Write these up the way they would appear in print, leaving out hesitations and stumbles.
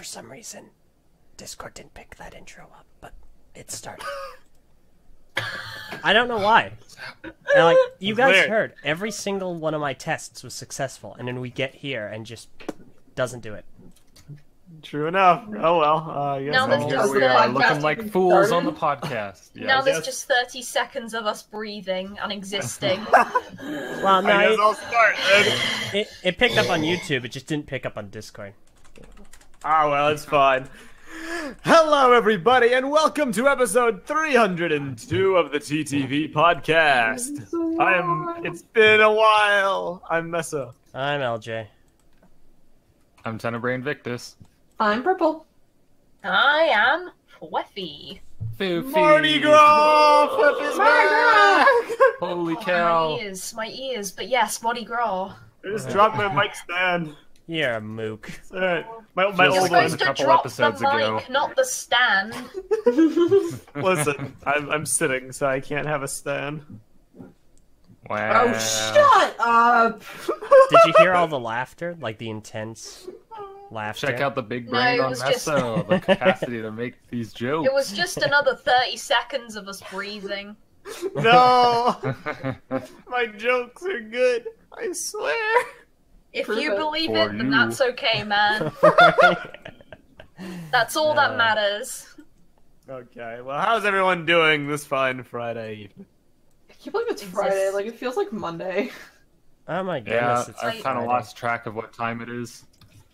some reason, Discord didn't pick that intro up, but it started. I don't know why. And, like, you guys heard, every single one of my tests was successful, and then we get here and just doesn't do it. True enough. Oh well. Yes, now Here we are looking like fools on the podcast. Yes. Now there's just 30 seconds of us breathing and existing. Well, no, I guess I'll start then. it picked up on YouTube, it just didn't pick up on Discord. Ah, well, it's fine. Hello, everybody, and welcome to episode 302 of the TTV Podcast. It's been a while. I'm Meso. I'm Eljay. I'm Tenebrae Invictus. I'm Prpl. I am Phweff. Mardi Gras! Phweff is back! Holy cow. My ears, but yes, Mardi Gras. I just dropped my mic stand. You're a mook. It's alright. My You're old one. supposed to couple drop the episodes mic, ago. not the stand. Listen, I'm sitting, so I can't have a stand. Wow. Oh, shut up! Did you hear all the laughter? Like the intense laughter? Check out the big No, brain it on was just- Meso, the capacity to make these jokes. It was just another 30 seconds of us breathing. No! My jokes are good. I swear. If Prove you it. believe For it, then you. that's okay, man. That's all that matters. Okay, well, how's everyone doing this fine Friday evening? I can't believe it's Friday. Like, it feels like Monday. Oh my Yeah, goodness, it's I've kind of Friday. lost track of what time it is.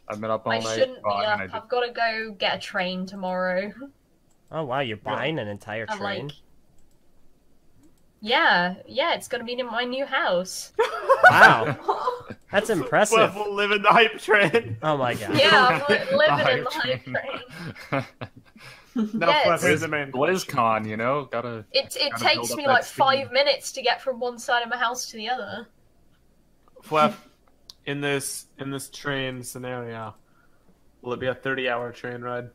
I've been up all I night. shouldn't be and up. I did- I've got to go get a train tomorrow. Oh wow, you're buying an entire I'm train? like, yeah, it's gonna be in my new house. Wow, that's impressive. Phweff will live in the hype train. Oh my god. Yeah, I'm living The in the hype hype train. No, Yes. Phweff is the main. BlizzCon, you know? Gotta... It Gotta takes build up me that like speed. 5 minutes to get from one side of my house to the other. Phweff, in this train scenario, will it be a 30-hour train ride?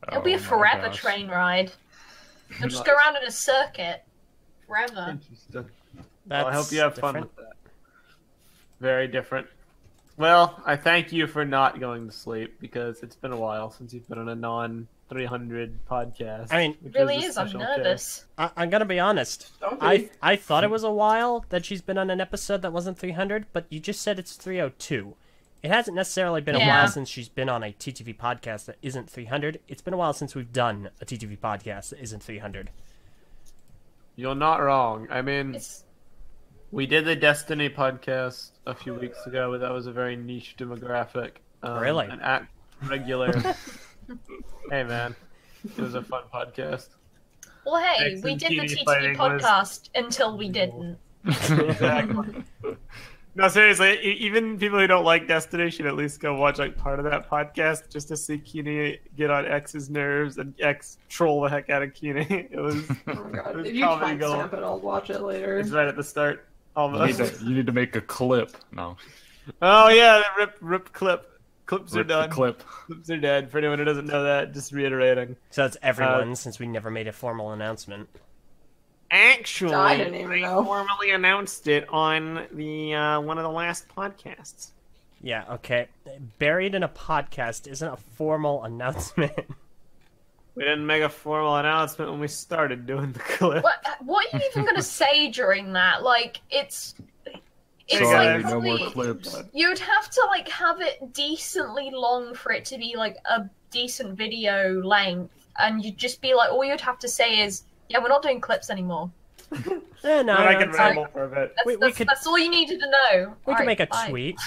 It'll be a Oh my forever gosh. train ride. I'll just go around in a circuit. Forever. Interesting. That's Well, I hope you have fun different. with that. Very different. Well, I thank you for not going to sleep because it's been a while since you've been on a non-300 podcast. I mean, which It really a is. I'm special nervous. I'm gonna be honest. Don't be. I thought it was a while that she's been on an episode that wasn't 300, but you just said it's 302. It hasn't necessarily been a Yeah. while since she's been on a TTV podcast that isn't 300. It's been a while since we've done a TTV podcast that isn't 300. You're not wrong. I mean, It's we did the Destiny podcast a few weeks ago, but that was a very niche demographic. Really? An act regular. Hey, man. It was a fun podcast. well, hey, Jackson we did the Keeney TTV fighting was- podcast until we didn't. Exactly. No, seriously, even people who don't like Destiny should at least go watch like part of that podcast just to see Keeney get on X's nerves and X troll the heck out of Keeney. It was Oh my god. It's If you comedy timestamp it, I'll watch it later. it's right at the start. You need, Almost. to, you need to make a clip. No. Oh yeah, the rip clip. Clips are Rip the done. clip. Clips are dead. For anyone who doesn't know that, just reiterating. So it's everyone, since we never made a formal announcement. Actually, I didn't even know. formally announced it on the one of the last podcasts. Yeah, okay. Buried in a podcast isn't a formal announcement. We didn't make a formal announcement when we started doing the clip. What are you even gonna say during that? Like, it's Sorry, like no probably, more clips. you'd have to like have it decently long for it to be like a decent video length, and you'd just be like, all you'd have to say is, "Yeah, we're not doing clips anymore." No, I can it's ramble like, for a bit. That's all you needed to know. we could make a Alright, bye. tweet.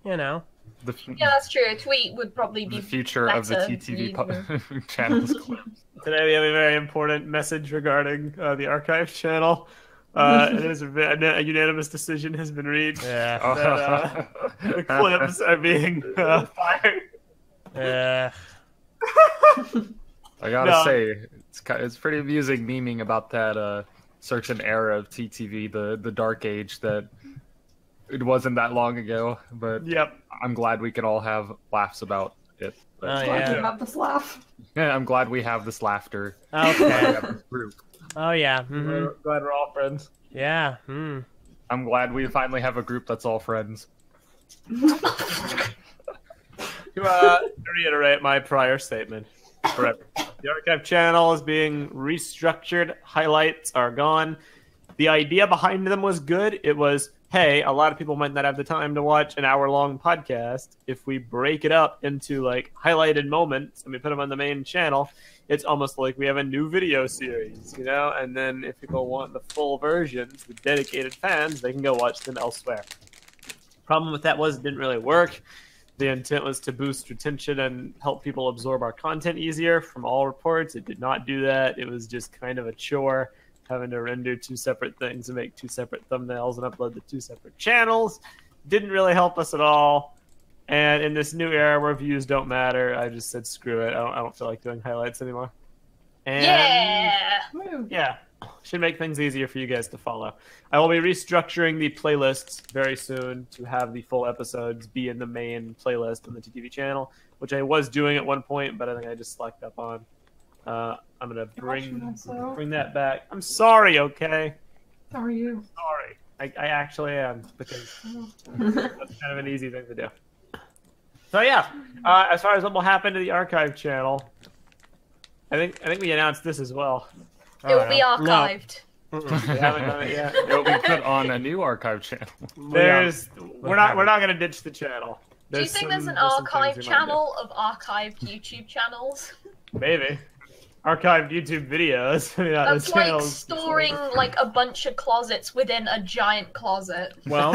You know. The, Yeah, that's true. A tweet would probably be the future of the better TTV than- channel's clips. Today we have a very important message regarding the archive channel. There's a unanimous decision has been reached. Yeah. That, the clips are being fired. I gotta No. say, it's pretty amusing memeing about that certain era of TTV, the dark age that it wasn't that long ago. But Yep. I'm glad we can all have laughs about it. But, Oh, Glad yeah. you have this laugh. yeah, I'm glad we have this laughter. We Okay. have this group. Oh yeah. Mhm. We're glad we're all friends. Yeah. Hmm. I'm glad we finally have a group that's all friends. To reiterate my prior statement, forever. The archive channel is being restructured. Highlights are gone. The idea behind them was good. It was, hey, a lot of people might not have the time to watch an hour-long podcast. If we break it up into like highlighted moments and we put them on the main channel, it's almost like we have a new video series, you know? And then if people want the full versions, the dedicated fans, they can go watch them elsewhere. Problem with that was it didn't really work. The intent was to boost retention and help people absorb our content easier. From all reports, it did not do that. It was just kind of a chore, having to render two separate things and make two separate thumbnails and upload the two separate channels. Didn't really help us at all. And in this new era where views don't matter, I just said screw it. I don't feel like doing highlights anymore. And yeah, should make things easier for you guys to follow. I will be restructuring the playlists very soon to have the full episodes be in the main playlist on the TTV channel, which I was doing at one point, but I think I just slacked up on. I'm gonna bring that back. I'm sorry, okay? How are you? Sorry. I actually am, because that's kind of an easy thing to do. So yeah, as far as what will happen to the archive channel, I think we announced this as well. It will be archived. We haven't done it yet. It will be put on a new archive channel. We're not gonna ditch the channel. Do you think there's an archive channel of archived YouTube channels? Maybe. Archived YouTube videos. I mean, That's like channels. storing like a bunch of closets within a giant closet. Well,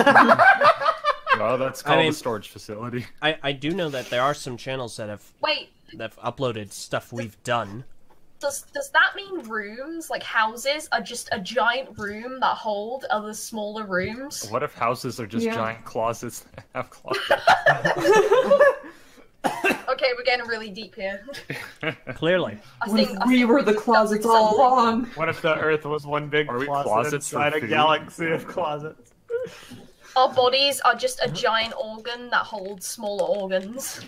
Well, that's called I mean- a storage facility. I do know that there are some channels that have Wait, uploaded stuff we've done. does that mean rooms, like houses, are just a giant room that hold other smaller rooms? What if houses are just Yeah. giant closets that have closets? Okay, we're getting really deep here. Clearly. I What if think we were the closets all along? What if the Earth was one big Are we closet closets for inside a food? galaxy of closets? our bodies are just a giant organ that holds smaller organs.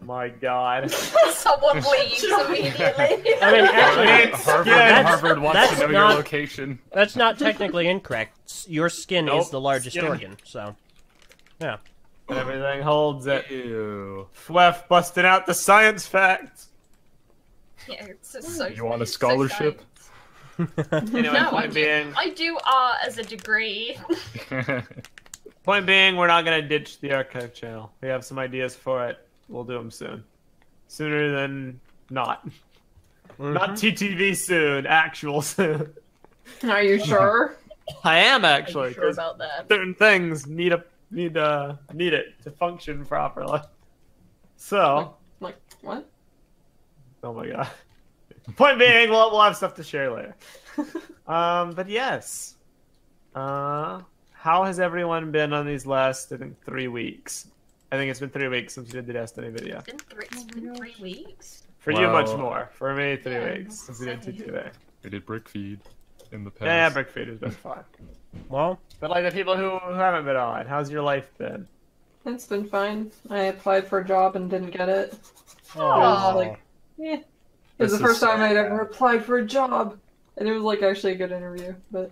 My God. Someone leaves immediately. I mean, actually, Harvard wants that's to know not- your location. that's not technically incorrect. Your skin Nope, is the largest skin. organ, so yeah. Everything holds it. Ew. Phweff busting out the science facts. Yeah, it's just so. You want a it's so scholarship? Anyway, No, point being, I do art as a degree. point being, we're not gonna ditch the archive channel. We have some ideas for it. We'll do them soon. Sooner than not. Not TTV soon. Actual soon. Are you sure? I am Are actually. you sure 'Cause about that? certain things need it to function properly. So, Like, what? oh my God. Point being, we'll have stuff to share later. But yes. How has everyone been on these last, I think, 3 weeks? I think it's been 3 weeks since we did the Destiny video. It's been 3 weeks. For you, Wow. much more. For me, 3 Yeah, weeks since we did same. TTV. We did brick feed in the past. Yeah, Brickfeed has been fine. Well, But like the people who haven't been on, how's your life been? It's been fine. I applied for a job and didn't get it. Aw. Like, yeah. It was This the first is time I'd ever applied for a job. And it was like actually a good interview, but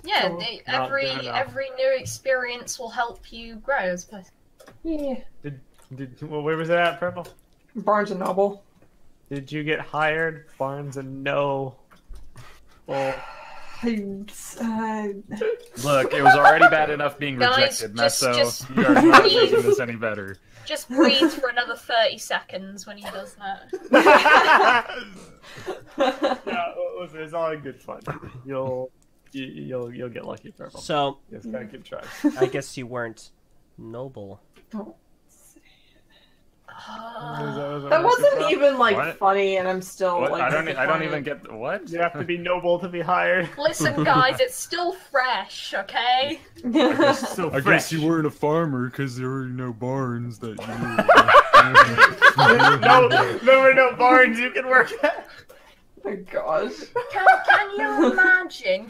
Yeah, Oh, not every good enough. every new experience will help you grow as a person. yeah. Where was it at, Prpl? Barnes and Noble. Did you get hired? Barnes and No. Oh, Look, it was already bad enough being Guys, rejected, just Meso. You are not breathe. making this any better. Just breathe for another 30 seconds when he does that. yeah, listen, it's all in good fun. You'll get lucky, Prpl. so Just gotta keep trying. I guess you weren't noble. That wasn't even like What? funny, and I'm still What? like. I don't disappointed. even get what? You have to be noble to be hired. Listen, guys, it's still fresh, okay? So I fresh. guess you weren't a farmer because there were no barns that No, there were no barns you can work at. Oh my gosh.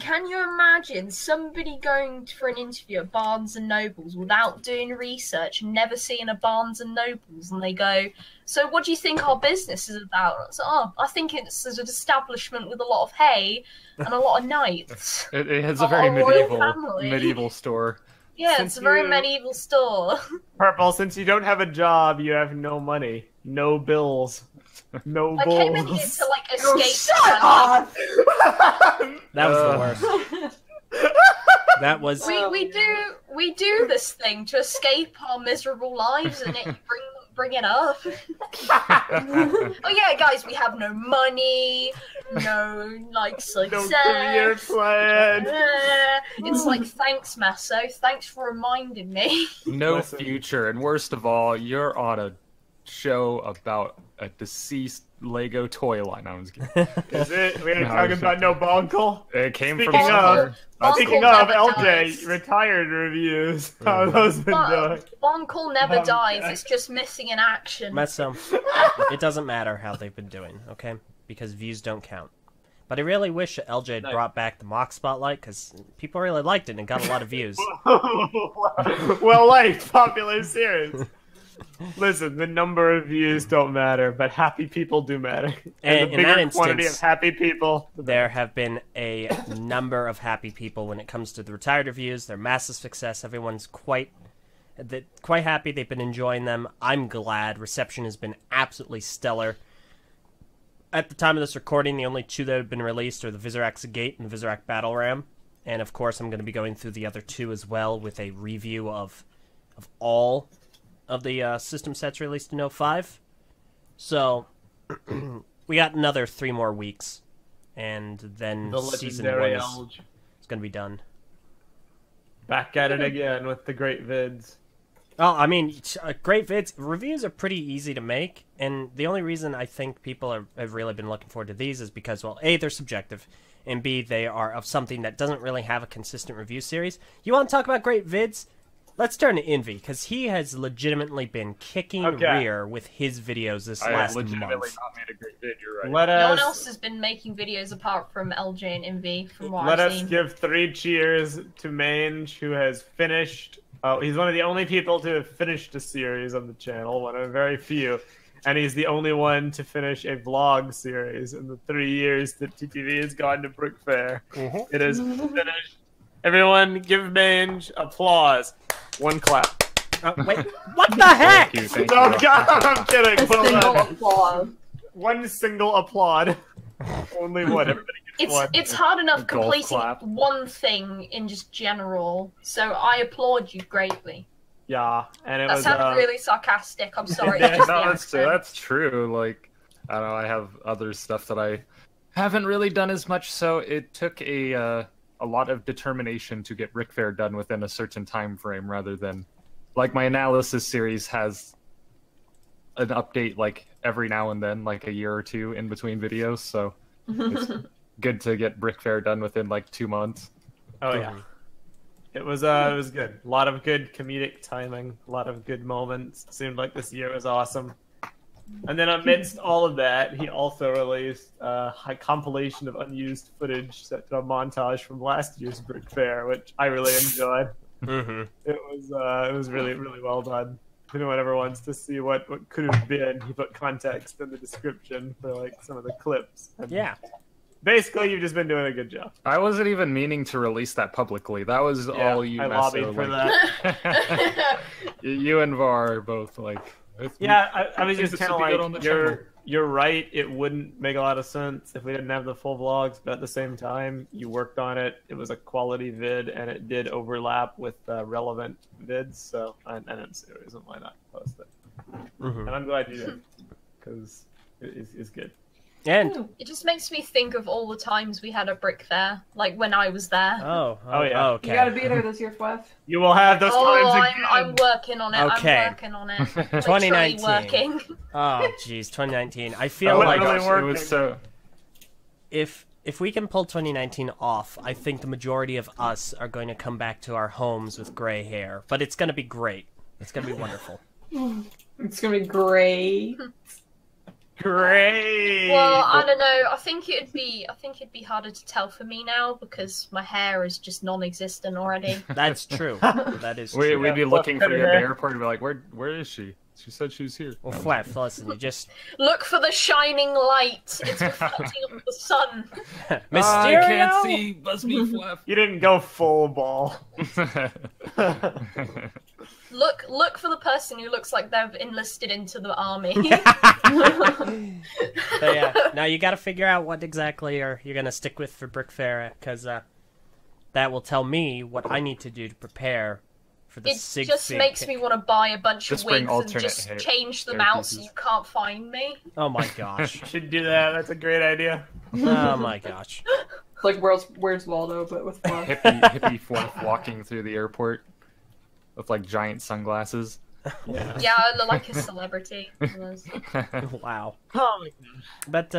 Can you imagine somebody going for an interview at Barnes and Nobles without doing research and never seeing a Barnes and Nobles, and they go, so what do you think our business is about? So, I think it's an establishment with a lot of hay and a lot of knights. It has a Oh, very a royal medieval family. medieval store. Yeah, Since it's a very you- medieval store. Prpl, since you don't have a job, you have no money, no bills, no I came in here bulls. to like Oh, escape. shut up! That was the worst. That was. We do this thing to escape our miserable lives, and it bring it up. Oh yeah, guys, we have no money, no like No success. career plan. It's like, thanks, Meso. Thanks for reminding me. No Listen. future, and worst of all, you're on a show about a deceased Lego toy line. I was kidding. Is it? We ain't No, talking about no Bonkle. It came Speaking from of- somewhere. Speaking Bonkle of never Eljay, dies. retired reviews. How have those been doing? But Bonkle never Oh, dies. God. It's just missing in action. Meso, it doesn't matter how they've been doing, okay? Because views don't count. But I really wish that Eljay had Nice. brought back the mock spotlight, because people really liked it and it got a lot of views. Well liked, popular series. Listen, the number of views don't matter, but happy people do matter. And the in that bigger quantity of instance, happy people, the There have been a number of happy people when it comes to the retired reviews. They're massive success. Everyone's quite happy. They've been enjoying them. I'm glad. Reception has been absolutely stellar. At the time of this recording, the only two that have been released are the Vizirax Gate and the Vizirax Battle Ram. And of course, I'm going to be going through the other two as well with a review of all of the system sets released in 05. So, we got another 3 more weeks, and then the season legendary 1 Eljay. is going to be done. Back at it again with the great vids. Oh, I mean, great vids. Reviews are pretty easy to make, and the only reason I think people have really been looking forward to these is because, well, A, they're subjective, and B, they are of something that doesn't really have a consistent review series. You want to talk about great vids? Let's turn to Invi, because he has legitimately been kicking Okay. rear with his videos this I last legitimately month. not made a great vid. You're right. Let No one us else has been making videos apart from Eljay and Invi, from what let I've us seen. give 3 cheers to Mange, who has finished. Oh, he's one of the only people to have finished a series on the channel, one of very few. And he's the only one to finish a vlog series in the 3 years that TTV has gone to Brick Fair. It is finished. Everyone, give Mange applause. 1 clap. Wait, what the heck? Thank you. Thank Oh you. God, I'm kidding. A Well single done. applause. 1 single applaud. Only one. Everybody gets one. It's hard enough Golf completing clap. one thing in just general, so I applaud you greatly. Yeah, and it That was. sounded really sarcastic. I'm sorry. Yeah, it's just the No, accent. that's true. Like, I don't know. I have other stuff that I haven't really done as much. So it took a lot of determination to get Brick Fair done within a certain time frame, rather than like my analysis series has an update like every now and then, like a year or 2 in between videos. So it's good to get Brick Fair done within like 2 months. Oh yeah, it was good. A lot of good comedic timing, a lot of good moments. Seemed like this year was awesome. And then amidst all of that, he also released a compilation of unused footage set to a montage from last year's Brick Fair, which I really enjoyed. Mm-hmm. It was really really well done. If anyone ever wants to see what could have been, he put context in the description for like some of the clips. And Yeah. basically, you've just been doing a good job. I wasn't even meaning to release that publicly. That was all you. I Meso, lobbied for like- that. You and Var are both like. Yeah, I was think just this kind of would be good on like, the channel. you're right. It wouldn't make a lot of sense if we didn't have the full vlogs, but at the same time, you worked on it. It was a quality vid, and it did overlap with relevant vids, so I didn't see a reason why not post it. Mm-hmm. And I'm glad you did, because it's good. And It just makes me think of all the times we had a Brick Fair, like when I was there. Oh, yeah. okay. You gotta be there this year, Phweff. You will have those Oh, times again. I'm working on it. Okay. I'm working on it. Literally 2019. working. Oh, jeez, 2019. I feel Oh, like really It working. was so. if we can pull 2019 off, I think the majority of us are going to come back to our homes with gray hair. But it's going to be great. It's going to be wonderful. It's gonna be great. Great. Well, I don't know. I think it'd be harder to tell for me now because my hair is just non-existent already. That's true. That is true. We'd be Yeah, looking for cut you at the hair. airport and be like, where is she? She said she was here. Well, Phweff, listen, you just Look for the shining light. It's reflecting off the sun. Mysterio. I can't see. Must be Phweff. You didn't go full ball. Look for the person who looks like they've enlisted into the army. So yeah, now you got to figure out what exactly you're gonna stick with for Brick Fair, because that will tell me what I need to do to prepare for the It sig just fig makes pick. me want to buy a bunch Just of bring wigs and alternate just change them hair out so pieces. you can't find me. Oh my gosh! Should do that. That's a great idea. Oh my gosh! It's like Where's Waldo, but with fluff. Hippie Phweff walking through the airport with like giant sunglasses. Yeah, I look like a celebrity. Wow. Oh my god. But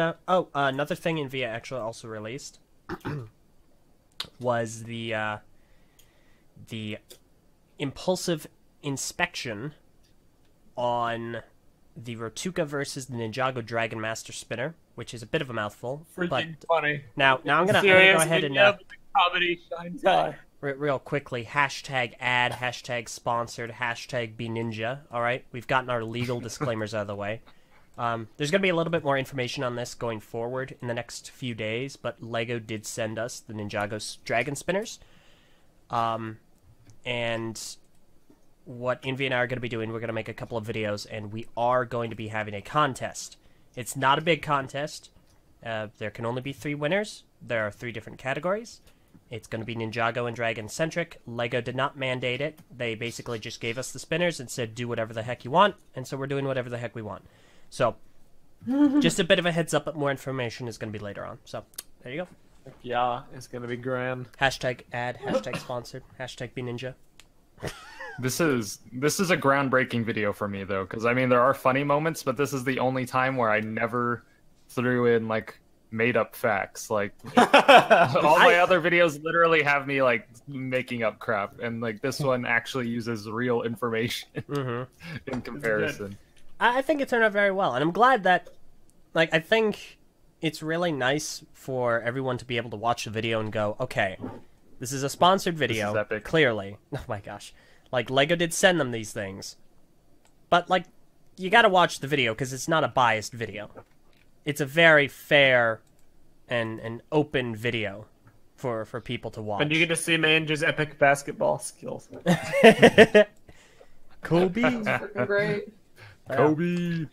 another thing Invi actually also released was the impulsive inspection on the Rotuka versus the Ninjago Dragon Master Spinner, which is a bit of a mouthful. But Freaking funny. now I'm gonna Serious go ahead and video, but the comedy shines high. real quickly, hashtag ad, hashtag sponsored, hashtag be ninja. All right, we've gotten our legal disclaimers out of the way. There's going to be a little bit more information on this going forward in the next few days, but LEGO did send us the Ninjago Dragon Spinners. And what Invi and I are going to be doing, we're going to make a couple of videos, and we are going to be having a contest. It's not a big contest. There can only be 3 winners. There are 3 different categories. It's going to be Ninjago and Dragon-centric. LEGO did not mandate it. They basically just gave us the spinners and said, do whatever the heck you want, and so we're doing whatever the heck we want. So, just a bit of a heads up, but more information is going to be later on. So, there you go. Yeah, it's gonna be grand. Hashtag ad, hashtag sponsored, hashtag be ninja. This is a groundbreaking video for me though, because I mean there are funny moments, but this is the only time where I never threw in like made up facts. Like all my other videos literally have me like making up crap, and like this one actually uses real information in comparison. I think it turned out very well, and I'm glad that, like, I think it's really nice for everyone to be able to watch the video and go, okay, this is a sponsored video, This is epic. clearly. Oh my gosh. Like, LEGO did send them these things. But, like, you gotta watch the video, because it's not a biased video. It's a very fair and open video for people to watch. And you get to see Manja's epic basketball skills. Kobe! Freaking great. Kobe.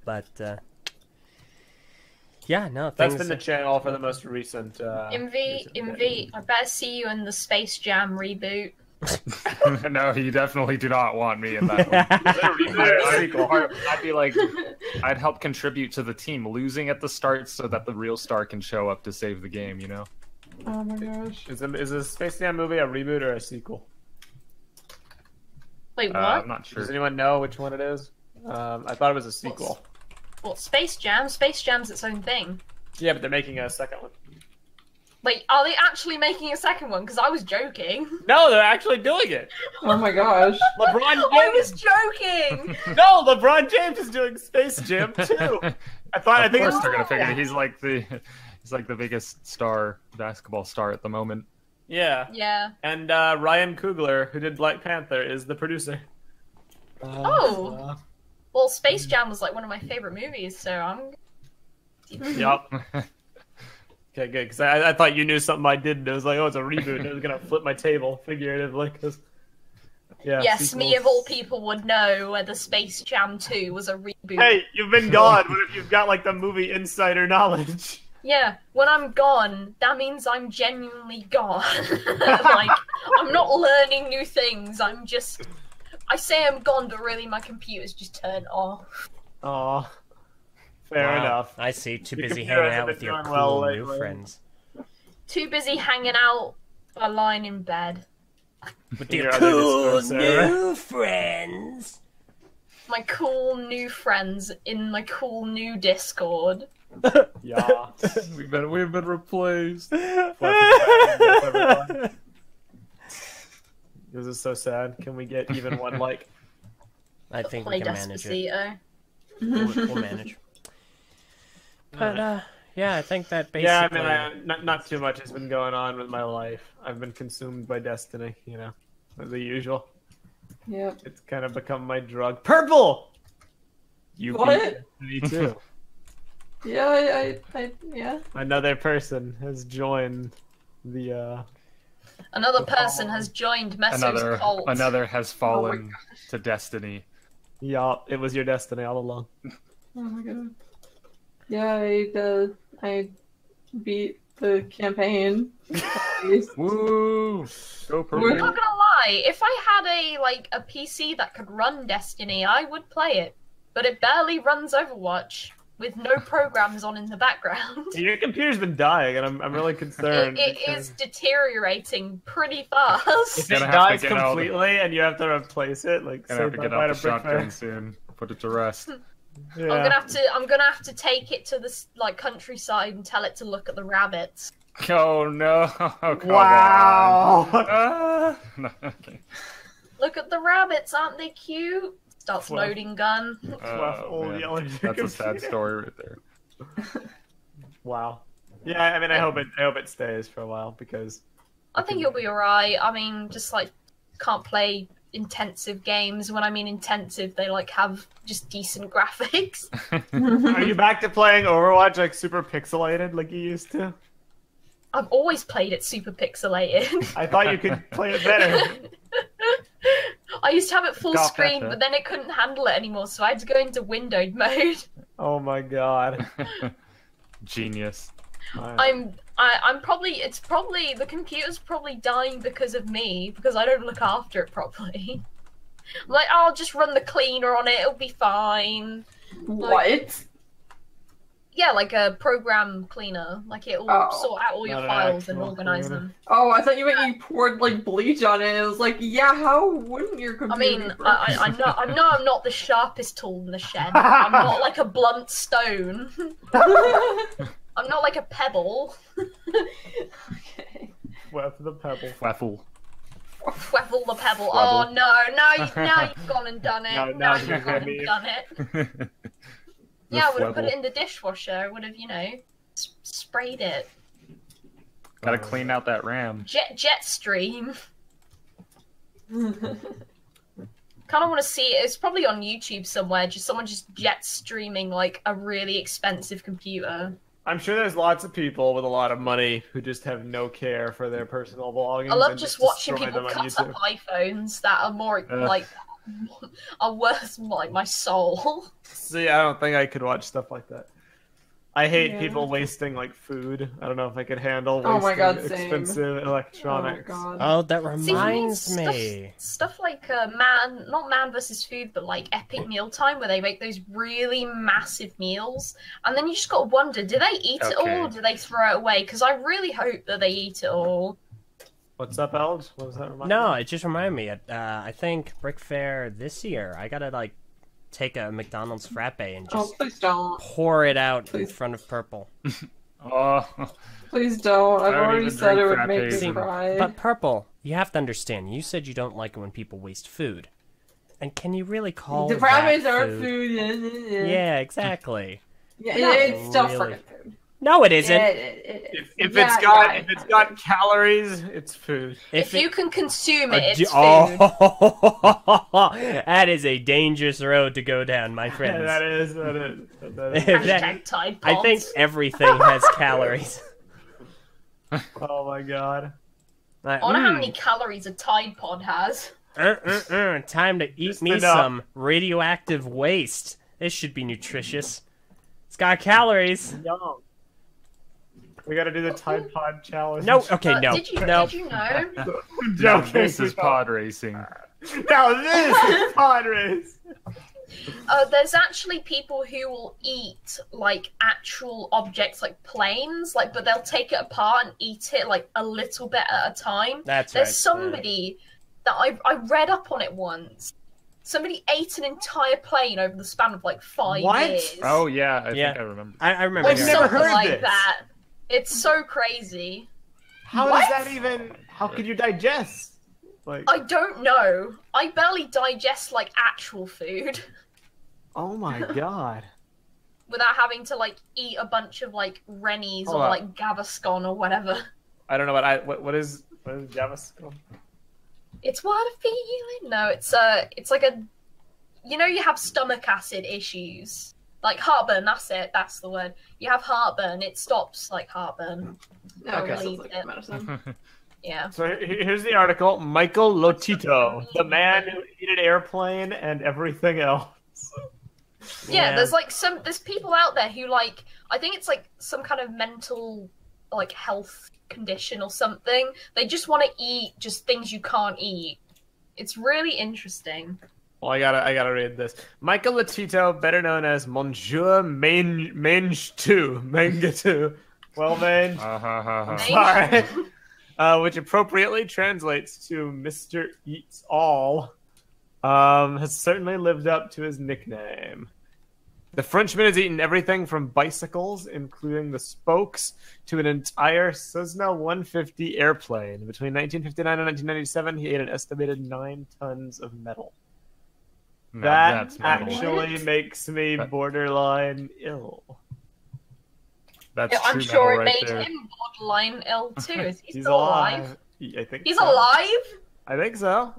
But, yeah, no, That's things... been the channel for the most recent. Invi, I better see you in the Space Jam reboot. No, you definitely do not want me in that one. I'd be like, I'd help contribute to the team losing at the start so that the real star can show up to save the game, you know? Oh my gosh. Is the Space Jam movie a reboot or a sequel? Wait, what? I'm not sure. Does anyone know which one it is? I thought it was a sequel. What, Space Jam? Space Jam's its own thing. Yeah, but they're making a second one. Wait, are they actually making a second one? Because I was joking. No, they're actually doing it. Oh my gosh. LeBron James. I was joking! No, LeBron James is doing Space Jam too. I think Of course it's they're gonna figure it. He's like the biggest basketball star at the moment. yeah. Yeah. And Ryan Coogler, who did Black Panther, is the producer. Oh. Well, Space Jam was like one of my favorite movies, so I'm... Yup. Okay, good. Because I thought you knew something I didn't. It was like, oh, it's a reboot. And it was gonna flip my table figuratively. Cause, yeah. Yes, sequels. me of all people would know whether Space Jam 2 was a reboot. Hey, you've been gone. What if you've got like the movie insider knowledge? Yeah, when I'm gone, that means I'm genuinely gone. Like, I'm not learning new things, I'm just... I say I'm gone, but really my computer's just turned off. Aw. Fair Wow. enough. I see. Too Your busy computer hanging hasn't out with been your doing cool well new lately. friends. Too busy hanging out by lying in bed. With Your your other cool Discord server. new friends. My cool new friends in my cool new Discord. Yeah. We've been replaced. This is so sad. Can we get even one like? I think Play we can manage it. Despacito. We'll manage. But, yeah, I think that basically... Yeah, I mean, not too much has been going on with my life. I've been consumed by Destiny, you know, the usual. Yep. It's kind of become my drug. Prpl! You What? beat me too. Yeah, yeah. Another person has joined the Another person has joined Meso's cult. Another has fallen to destiny. Yeah, it was your destiny all along. Oh my god. Yeah, I beat the campaign. Woo! Go I'm Prpl. not gonna lie, if I had a PC that could run Destiny, I would play it. But it barely runs Overwatch with no programs on in the background. Your computer's been dying, and I'm really concerned. It is deteriorating pretty fast. If it Gonna have dies to get out. completely and you have to replace it, like Gonna have to get out the shotgun shotgun. soon. Put it to rest. Yeah. I'm gonna have to take it to the countryside and tell it to look at the rabbits. Oh no! Come Wow. on. No, okay. Look at the rabbits, aren't they cute? Starts Well. loading gun. All Man. yelling at your That's a sad computer. story right there. Wow. Yeah, I mean, I hope it stays for a while because I think you'll be alright. I mean, just can't play intensive games. When I mean intensive, they have just decent graphics. Are you back to playing Overwatch like super pixelated like you used to? I've always played it super pixelated. I thought you could play it better. I used to have it full Got screen, better. but then it couldn't handle it anymore, so I had to go into windowed mode. Oh my god. Genius. I'm probably the computer's probably dying because of me, because I don't look after it properly. I'm like, I'll just run the cleaner on it, it'll be fine. What? Yeah, like a program cleaner. Like it'll Oh. sort out all your Not an files and actual organize cleaner. them. Oh, I thought you meant you poured bleach on it. It was like, yeah, how wouldn't your computer? I mean, be broken? I know I'm not the sharpest tool in the shed. I'm not like a blunt stone. I'm not like a pebble. Okay. Phweff the pebble. Phweff. Phweff the pebble. Phweff. Oh no, now you've gone and done it. Now Now you're you've gone gonna and done it. The Yeah, I would have put Phweff. it in the dishwasher. I would have, sprayed it. Gotta clean out that RAM. Jet stream. Kind of want to see it. It's probably on YouTube somewhere. Just someone just jet streaming a really expensive computer. I'm sure there's lots of people with a lot of money who just have no care for their personal belongings. I love and just watching destroy people them on cut up YouTube. iPhones that are more are worth my soul. See, I don't think I could watch stuff like that. I hate Yeah. people wasting food. I don't know if I could handle Oh my wasting God, same. expensive Oh electronics. god. Oh, that See, reminds me. Stuff like not Man versus Food, but Epic Mealtime, where they make those really massive meals, and then you just got to wonder: do they eat it all, Okay. or do they throw it away? Because I really hope that they eat it all. What's up, Eljay? What was that remind No, you? it just reminded me. I think Brick Fair this year, I gotta take a McDonald's frappe and Oh, just please don't. pour it out in Please. front of Prpl. Oh, Please don't. I've I don't already even said it drink would make frappes. me cry. But Prpl, you have to understand. You said you don't like it when people waste food, and can you really call the that rabbits aren't food? food. Yeah, exactly. Yeah, Not it's still really. freaking food. No, it isn't. If Yeah, it's got calories, it's food. If you can consume it, it's food. Oh, that is a dangerous road to go down, my Yeah, friends. that is. If Hashtag that- Tide I Pods. think everything has calories. Oh my god. Like, I wonder how many calories a Tide Pod has. time to eat Just me enough. some radioactive waste. This should be nutritious. It's got calories. Yum. We gotta do the Tide Pod challenge. No, okay, no, Did you no. know? I'm now joking. this is pod racing. Now this is pod race. There's actually people who will eat actual objects like planes, but they'll take it apart and eat it a little bit at a time. That's There's right. somebody that I read up on it once. Somebody ate an entire plane over the span of 5 What? years. Oh yeah, I Yeah. think I remember. I remember. I've hearing never that. Something heard like this. that. It's so crazy. How does that even? How could you digest? I don't know. I barely digest actual food Oh my god. without having to eat a bunch of Rennies Hold or on. Gaviscon or whatever. I don't know what is JavaScript? It's what a feeling. No, it's like a, you have stomach acid issues, like heartburn. That's it. That's the word. You have heartburn. It stops like heartburn. No, I guess Relieve it's like it. medicine. Yeah. So here's the article. Michael Lotito, the man who ate an airplane and everything else. Yeah, there's people out there who I think it's like some kind of mental health condition or something. They just want to eat just things you can't eat. It's really interesting. Well, I gotta read this. Michael Lotito, better known as Monsieur Mangatu. Well, mange. Sorry. Which appropriately translates to Mr. Eats All, has certainly lived up to his nickname. The Frenchman has eaten everything from bicycles, including the spokes, to an entire Cessna 150 airplane. Between 1959 and 1997, he ate an estimated 9 tons of metal. That actually makes me borderline ill. That's I'm true sure it metal made right there. him borderline ill too. Is he He's still alive? I think He's so. alive? I think so.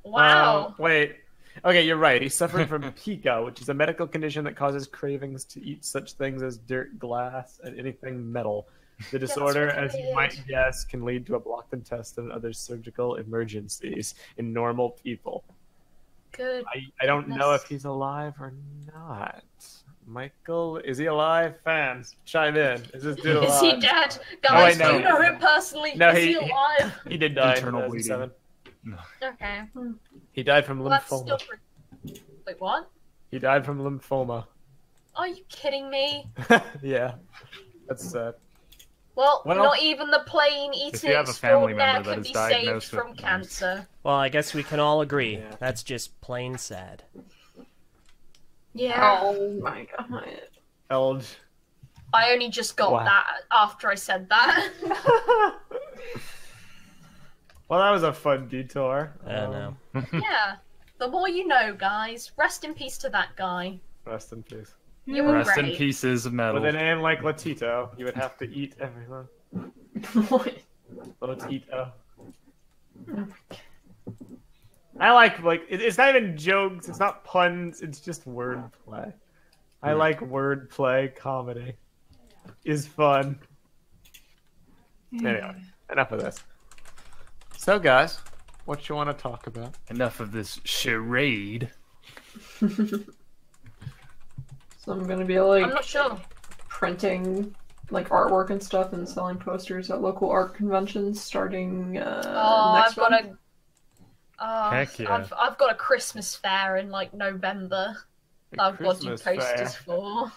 Wow. Wait. Okay, you're right. He's suffering from pica, which is a medical condition that causes cravings to eat such things as dirt, glass, and anything metal. The disorder, as you might guess, can lead to a blocked intestine and other surgical emergencies in normal people. Good. I don't know if he's alive or not. Michael, is he alive? Fans, chime in. Is this dude alive? Is he dead? Guys, no. do you know him personally? No, Is he he- alive? He did die Internal in 2007. Okay. He died from Well, that's lymphoma. still Wait, what? He died from lymphoma. Are you kidding me? Yeah, that's sad. Well, Well, not even the plain if eating you have a family extraordinaire member that can is be saved diagnosed with from these. cancer. Well, I guess we can all agree. Yeah. That's just plain sad. Yeah. Oh my god. Eld. I only just got Wow. that after I said that. Well, that was a fun detour. I don't know. Yeah. The more you know, guys. Rest in peace to that guy. Rest in peace. You were Rest in great. pieces of metal. With a name like Lotito, you would have to eat everyone. What? Lotito. I like it's not even jokes, it's not puns, it's just wordplay. I like wordplay comedy. Is fun. Anyway, enough of this. So guys, what you want to talk about? Enough of this charade. So I'm gonna be like I'm not sure. printing like artwork and stuff and selling posters at local art conventions starting Oh, next I've got month. Heck yeah. I've got a Christmas fair in November. That I've got to do Christmas posters fair. for.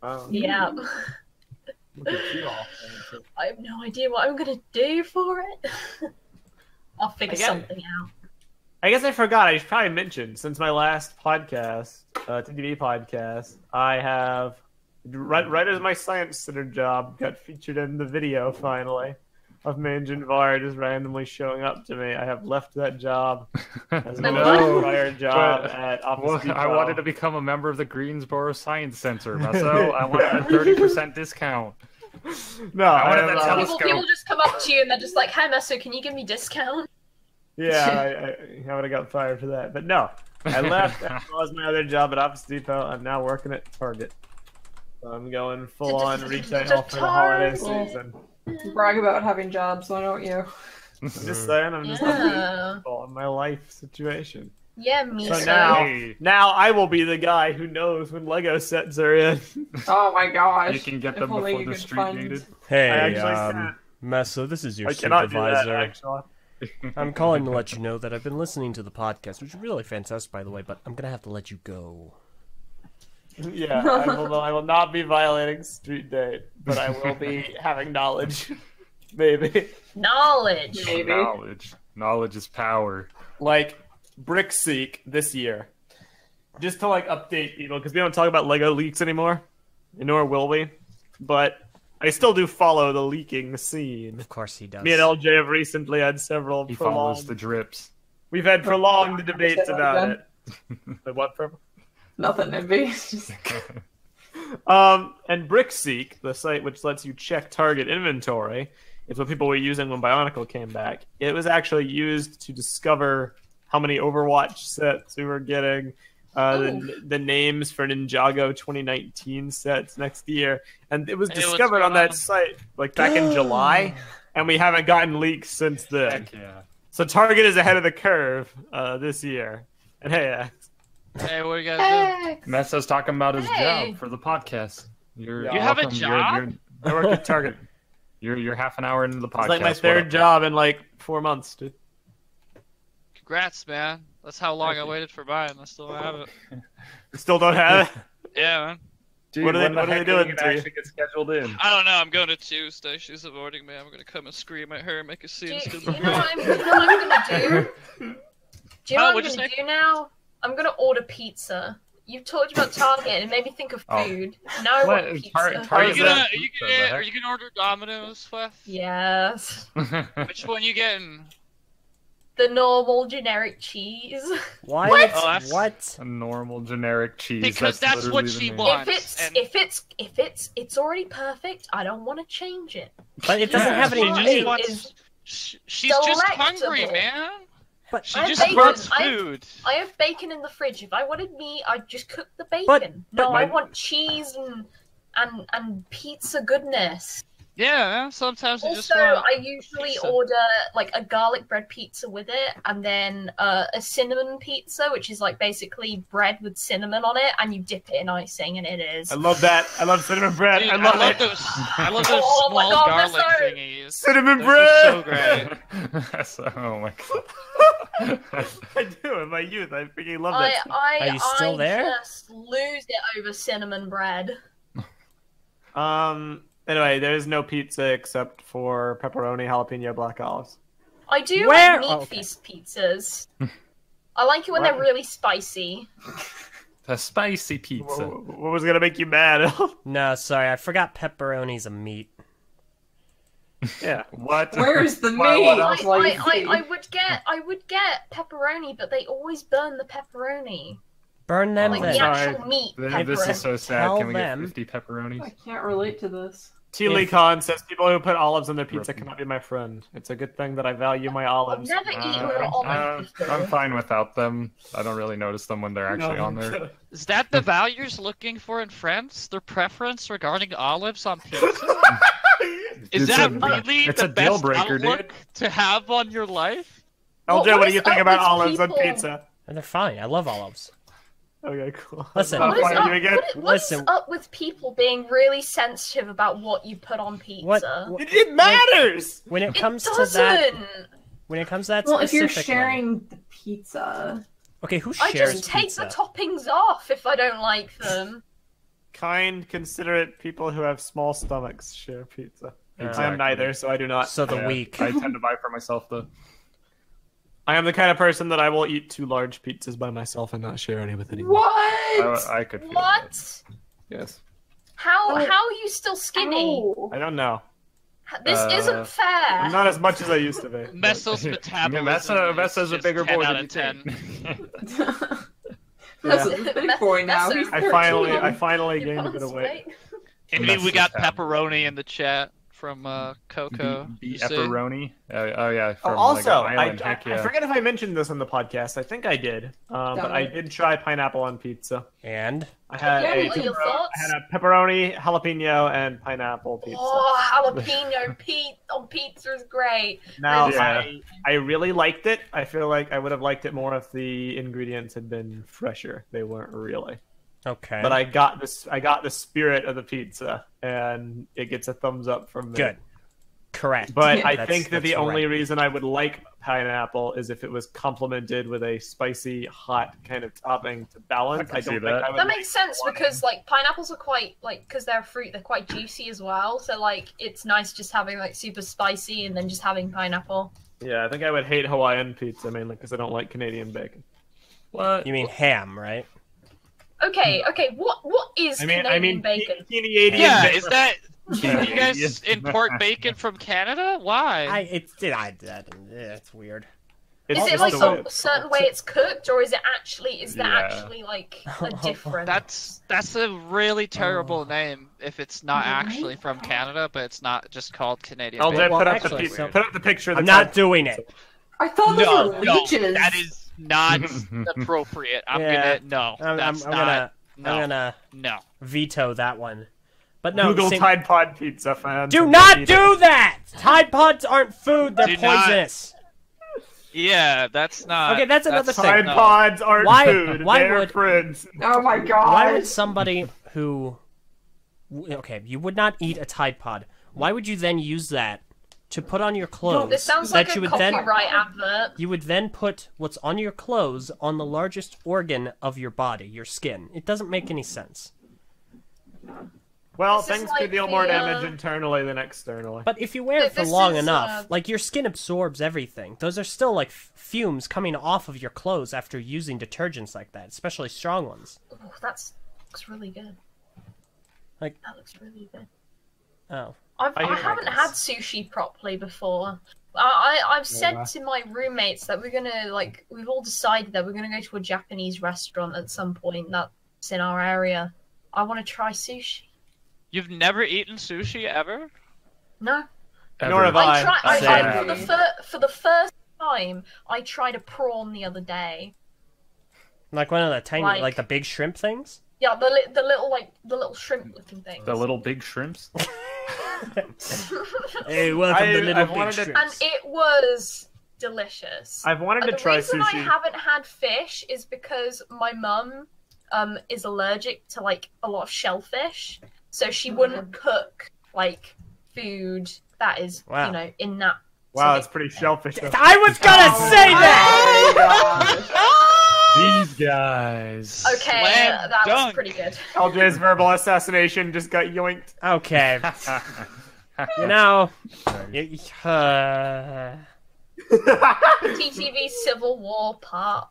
Oh, Yeah. look at you all. I have no idea what I'm gonna do for it. I'll figure something out. I guess I forgot. I should probably mention, since my last podcast, TTV podcast, I have, right as my Science Center job got featured in the video, finally, of Mange and Var just randomly showing up to me. I have left that job as my No. prior job But- at Office Well, Depot. I wanted to become a member of the Greensboro Science Center, Meso. I want a 30% discount. No, I wanted I that have, telescope. People just come up to you and they're just like, "Hey, Meso, can you give me discount?" yeah, I would have got fired for that. But no, I left as well as my other job at Office Depot. I'm now working at Target. So I'm going full-on retail for the holiday season. Brag about having jobs, why don't you? I'm just saying, I'm just Yeah. on my life situation. Yeah, me So too. now I will be the guy who knows when Lego sets are in. Oh my gosh. You can get If them only before you they're could street find- needed. Hey, I actually can't. Meso, this is your I cannot do that, supervisor. actually. I'm calling to let you know that I've been listening to the podcast, which is really fantastic, by the way, but I'm going to have to let you go. Yeah, I will not be violating street date, but I will be having knowledge. Maybe. Knowledge. Maybe. Knowledge is power. Like, Brickseek this year. Just to, update people, because we don't talk about Lego leaks anymore, nor will we. But I still do follow the leaking scene. Of course he does. Me and Eljay have recently had several He prolonged... follows the drips. We've had prolonged debates Say that about again. it. The what, Prpl? Nothing, Invi. Just- And Brickseek, the site which lets you check Target inventory, It's what people were using when Bionicle came back. It was actually used to discover how many Overwatch sets we were getting, the names for Ninjago 2019 sets next year, and it was discovered on that site like back in July, and we haven't gotten leaks since then. Heck yeah. So Target is ahead of the curve this year. And hey, what are you guys doing? Meso's talking about his job for the podcast. You have a job? I work at Target. You're half an hour into the podcast. It's like my third job in like 4 months, dude. Congrats, man. That's how long I waited for mine. I still don't have it. You still don't have it? Yeah, man. Dude, what are they doing to you? Actually get scheduled in. I don't know. I'm going to Tuesday. She's avoiding me. I'm going to come and scream at her and make a scene. You know what I'm going to do? Do you know what I'm going to do now? I'm going to order pizza. You talked about Target and it made me think of food. Now I want pizza. Are you gonna order Domino's, Phweff? Yes. Which one you getting? The normal generic cheese. Why? What? A normal generic cheese. Because that's what she wants. If it's already perfect, I don't want to change it. But it doesn't have any meat. She's just hungry, man. But she just wants food. I have bacon in the fridge. If I wanted meat, I'd just cook the bacon. I want cheese and pizza goodness. Yeah, sometimes you just want... I usually order like a garlic bread pizza with it, and then a cinnamon pizza, which is like basically bread with cinnamon on it, and you dip it in icing, and it is. I love that. I love cinnamon bread. Dude, I love those small garlic thingies. Cinnamon bread. So great. Oh my god. I do in my youth. I freaking love that. Are you still there? I just lose it over cinnamon bread. Anyway, there is no pizza except for pepperoni, jalapeno, black olives. I do like meat feast pizzas. I like it when they're really spicy. A spicy pizza. What was gonna make you mad? No, sorry, I forgot pepperoni's a meat. Yeah. What? Where's the meat? I would get pepperoni, but they always burn the pepperoni. Burn them like then. the actual meat. This is so sad. Tell Can we them. get 50 pepperonis? I can't relate to this. Teely Khan says people who put olives on their pizza cannot be my friend. It's a good thing that I value my olives. I've never eaten an olive before. I'm fine without them. I don't really notice them when they're actually on there. Is that the value you're looking for in friends? Their preference regarding olives on pizza? Is that really the best outlook to have on your life? Eljay, what do you think about olives on pizza? And they're fine. I love olives. Okay, cool. Listen, what's up with people being really sensitive about what you put on pizza? It matters. When it comes to that, well, if you're sharing the pizza, okay, who shares pizza? I just take the toppings off if I don't like them. Kind, considerate people who have small stomachs share pizza. Exactly. I am neither, so I do not. So the weak. I tend to buy for myself though. I am the kind of person that I will eat 2 large pizzas by myself and not share any with anyone. what? I could feel What? that. Yes. How are you still skinny? Ow. I don't know. This isn't fair. I'm not as much as I used to be. Meso's metabolism. Meso's a bigger boy than 10. That's a big boy now. He's 13. I finally gained a bit of weight. Invi, we got pepperoni in the chat from Coco. Pepperoni. Oh yeah. From, Also, like, island. I forget if I mentioned this on the podcast. I think I did. But I did try pineapple on pizza. And I had a pepperoni, jalapeno, and pineapple pizza. Oh, jalapeno on pizza is great. Now, I really liked it. I feel like I would have liked it more if the ingredients had been fresher. They weren't really. okay. But I got the spirit of the pizza, and it gets a thumbs up from me. Good. Correct. But I think that the only reason I would like pineapple is if it was complemented with a spicy, hot kind of topping to balance. I don't think I would that makes sense because like pineapples are quite because they're a fruit, they're quite juicy as well. So like it's nice just having like super spicy and then just having pineapple. Yeah, I think I would hate Hawaiian pizza mainly because I don't like Canadian bacon. What? You mean ham, right? Okay. What is Canadian bacon? Yeah, is that? Do you guys import bacon from Canada? Why? It's weird. Is It's it just like the way a it's certain cooked. way it's cooked, or is it actually Yeah. actually like a difference? That's a really terrible name if it's not Really? actually from Canada, but it's not just called Canadian Eljay, bacon. Well, put up actually, the so- put up the picture. Of the I'm not type. doing it. I thought those No, were no, leeches. that is not appropriate. I'm Yeah. gonna no. I'm That's gonna not. No. I'm gonna No. veto that one. But no, Google same- Tide Pod pizza fans. do not do that. Tide Pods aren't food; they're Do not- poisonous. Yeah, that's not. Okay, that's another thing. Tide no. Pods aren't Why- food. why They're would- friends. Oh my god. Why would somebody who, okay, you would not eat a Tide Pod. Why would you then use that to put on your clothes? This sounds that like you a would then copyright advert. you would then put what's on your clothes on the largest organ of your body, your skin. It doesn't make any sense. Well, This is things like could deal more the, damage internally than externally. But if you wear it for This long is, enough, like your skin absorbs everything. Those are still like fumes coming off of your clothes after using detergents like that, especially strong ones. Oh, that looks really good. Like- that looks really good. Oh. I hear haven't this. had sushi properly before. I've said Yeah. to my roommates that we've all decided that we're gonna go to a Japanese restaurant at some point that's in our area. I want to try sushi. You've never eaten sushi ever? No, Nor have I I. tried. I Same. tried for the first time. I tried a prawn the other day. Like one of the tiny, Like- like the big shrimp things? Yeah, the little shrimp looking things. The little big shrimps. Hey, welcome to Little I've Big wanted to- Shrimps. And it was delicious. I've wanted to The try reason sushi. I haven't had fish is because my mum is allergic to like a lot of shellfish, so she wouldn't cook like food that is Wow. in that. Wow, sort it's of- pretty shellfish. I was gonna say that! These guys. Okay, Slam that was dunk. pretty good. Eljay's verbal assassination just got yoinked. Okay, you know, TTV Civil War Part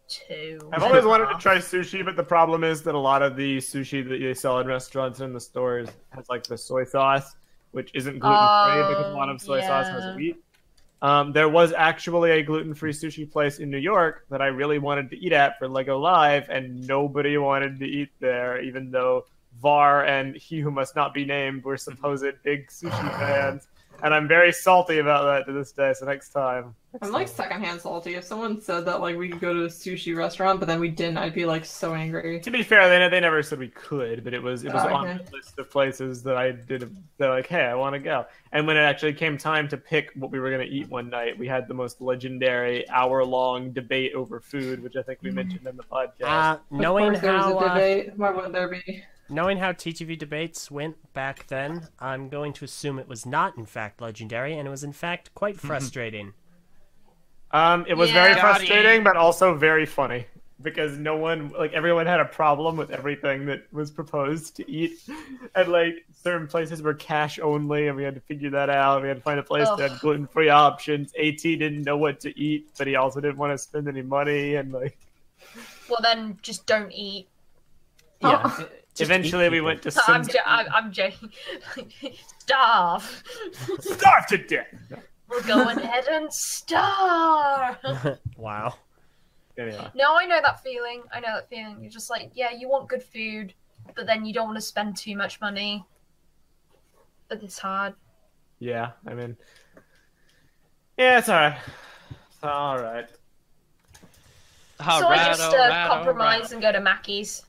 2. I've always wanted to try sushi, but the problem is that a lot of the sushi that they sell in restaurants and in the stores has like the soy sauce, which isn't gluten-free because a lot of soy sauce has yeah. wheat. There was actually a gluten-free sushi place in New York that I really wanted to eat at for Lego Live, and nobody wanted to eat there, even though Var and He Who Must Not Be Named were supposed big sushi fans. And I'm very salty about that to this day, so next time. I'm like secondhand salty. If someone said that like we could go to a sushi restaurant, but then we didn't, I'd be like so angry. To be fair, they never said we could, but it was on okay. the list of places that I did. They're like, hey, I want to go. And when it actually came time to pick what we were going to eat one night, we had the most legendary hour-long debate over food, which I think we mentioned in the podcast. knowing Of course there was how a debate. Why wouldn't there be? knowing how TTV debates went back then, I'm going to assume it was not in fact legendary, and it was in fact quite frustrating. It was Yeah. very Got frustrating, it. but also very funny. Because everyone had a problem with everything that was proposed to eat. And, like, certain places were cash only, and we had to figure that out. We had to find a place that had Ugh. gluten-free options. AT didn't know what to eat, but he also didn't want to spend any money, and, like... Well, then just don't eat. Yeah. Just Eventually, eat we people. went to I'm, Sims... I'm joking. Starve. Starve to death! We're going ahead and starve. Wow. Anyway. No, I know that feeling. You're just like, yeah, you want good food, but then you don't want to spend too much money. But it's hard. Yeah, I mean... Yeah, it's alright. It's alright. So I just compromise and go to Mackey's.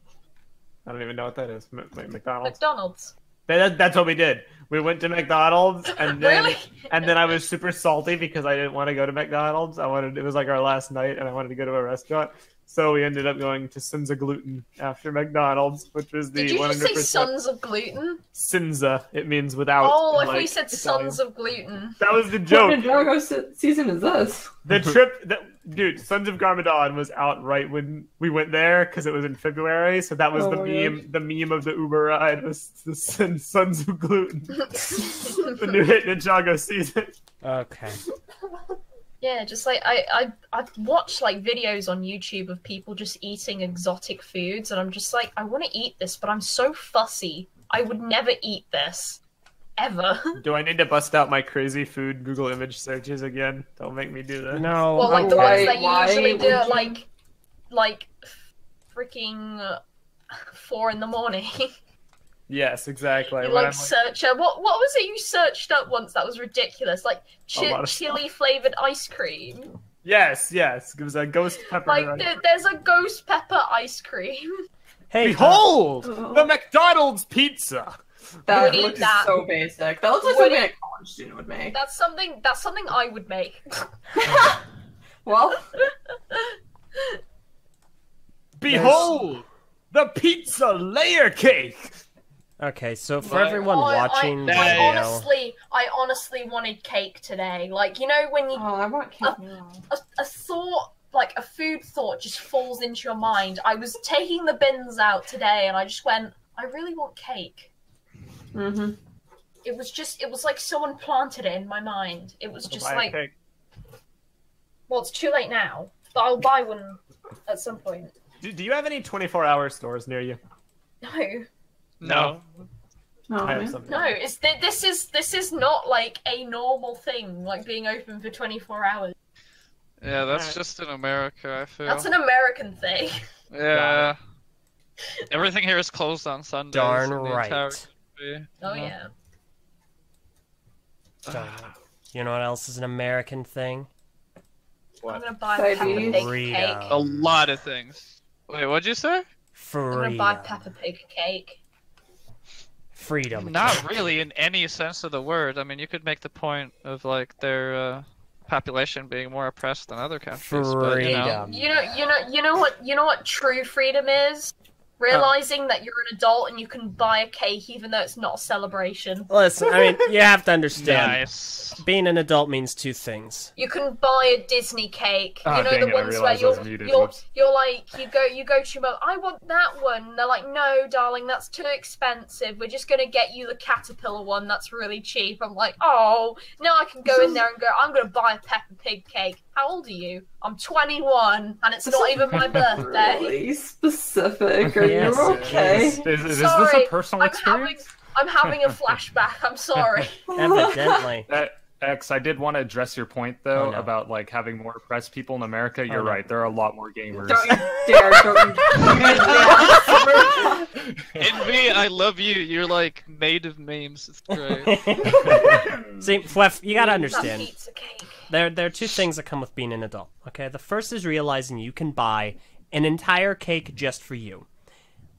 I don't even know what that is. McDonald's. McDonald's. That's what we did. We went to McDonald's, and then Really? and then I was super salty because I didn't want to go to McDonald's. It was like our last night, and I wanted to go to a restaurant. So we ended up going to Sins of Gluten after McDonald's, which was the Did you 100% just say sons of gluten? Sinza. It means without. Oh, I like, thought you said Italian. sons of gluten. That was the What joke. Ninjago season is this? The trip, dude, Sons of Garmadon was out right when we went there because it was in February. So that was Oh the my meme. gosh. The meme of the Uber ride was the Sons of Gluten, the new hit Ninjago season. Okay. Yeah, just like I watch like videos on YouTube of people just eating exotic foods, and I'm just like, I want to eat this, but I'm so fussy. I would never eat this. ever. Do I need to bust out my crazy food Google image searches again? Don't make me do that. No. Well, like the ones that you Why usually do at would you? like freaking 4 in the morning. Yes, exactly. You When like I'm search what was it you searched up once that was ridiculous? Like A lot of chili flavored ice cream. Yes. It was a ghost pepper. Like there's a ghost pepper ice cream. Hey, Behold, Oh. the McDonald's pizza. That Would eat looks that. so basic. That looks like Would something eat- a college student would make. That's something I would make. Well, Behold, the pizza layer cake. Okay, so for What? everyone watching the I video, honestly wanted cake today. Like, you know when you oh, I want cake now. a thought, like a food thought, just falls into your mind. I was taking the bins out today, and I just went, I really want cake. Mm-hmm. It was like someone planted it in my mind. It was just Buy a like, cake. well, it's too late now, but I'll buy one at some point. Do you have any 24-hour stores near you? No, No. Oh, I have man. something. no, this is not like a normal thing, like being open for 24 hours. Yeah, that's Alright. just in America, I feel. That's an American thing. Yeah. Everything here is closed on Sundays. darn in the right. entire country. Oh yeah. Darn it. You know what else is an American thing? I'm gonna buy Diabetes. Peppa Pig Freedom. cake. A lot of things. Wait, what'd you say? I'm gonna buy Freedom. Peppa Pig cake. Freedom. Not really in any sense of the word. I mean, you could make the point of like their population being more oppressed than other countries. But, you know. Freedom. You know what true freedom is? Realizing that you're an adult and you can buy a cake even though it's not a celebration. Listen, I mean, you have to understand. Nice. Being an adult means two things. You can buy a Disney cake. Ah, You know dang the it, I ones where realized I was muted. Whoops. you're like you go to your mom, I want that one. And they're like, no, darling, that's too expensive. We're just gonna get you the caterpillar one that's really cheap. I'm like, oh, now I can go in there and go, I'm gonna buy a Peppa Pig cake. How old are you? I'm 21 and it's not even my birthday. Really specific. Are Yes, you it okay? Is this Sorry, a personal experience? I'm having a flashback. I'm sorry. Evidently. X, I did want to address your point though Oh, no. about like having more oppressed people in America. You're no. right. There are a lot more gamers. Don't you dare! Don't you dare! Invi, I love you. You're like made of memes. It's great. See, Phweff, you gotta That understand. pizza cake. There are two things that come with being an adult. Okay, the first is realizing you can buy an entire cake just for you.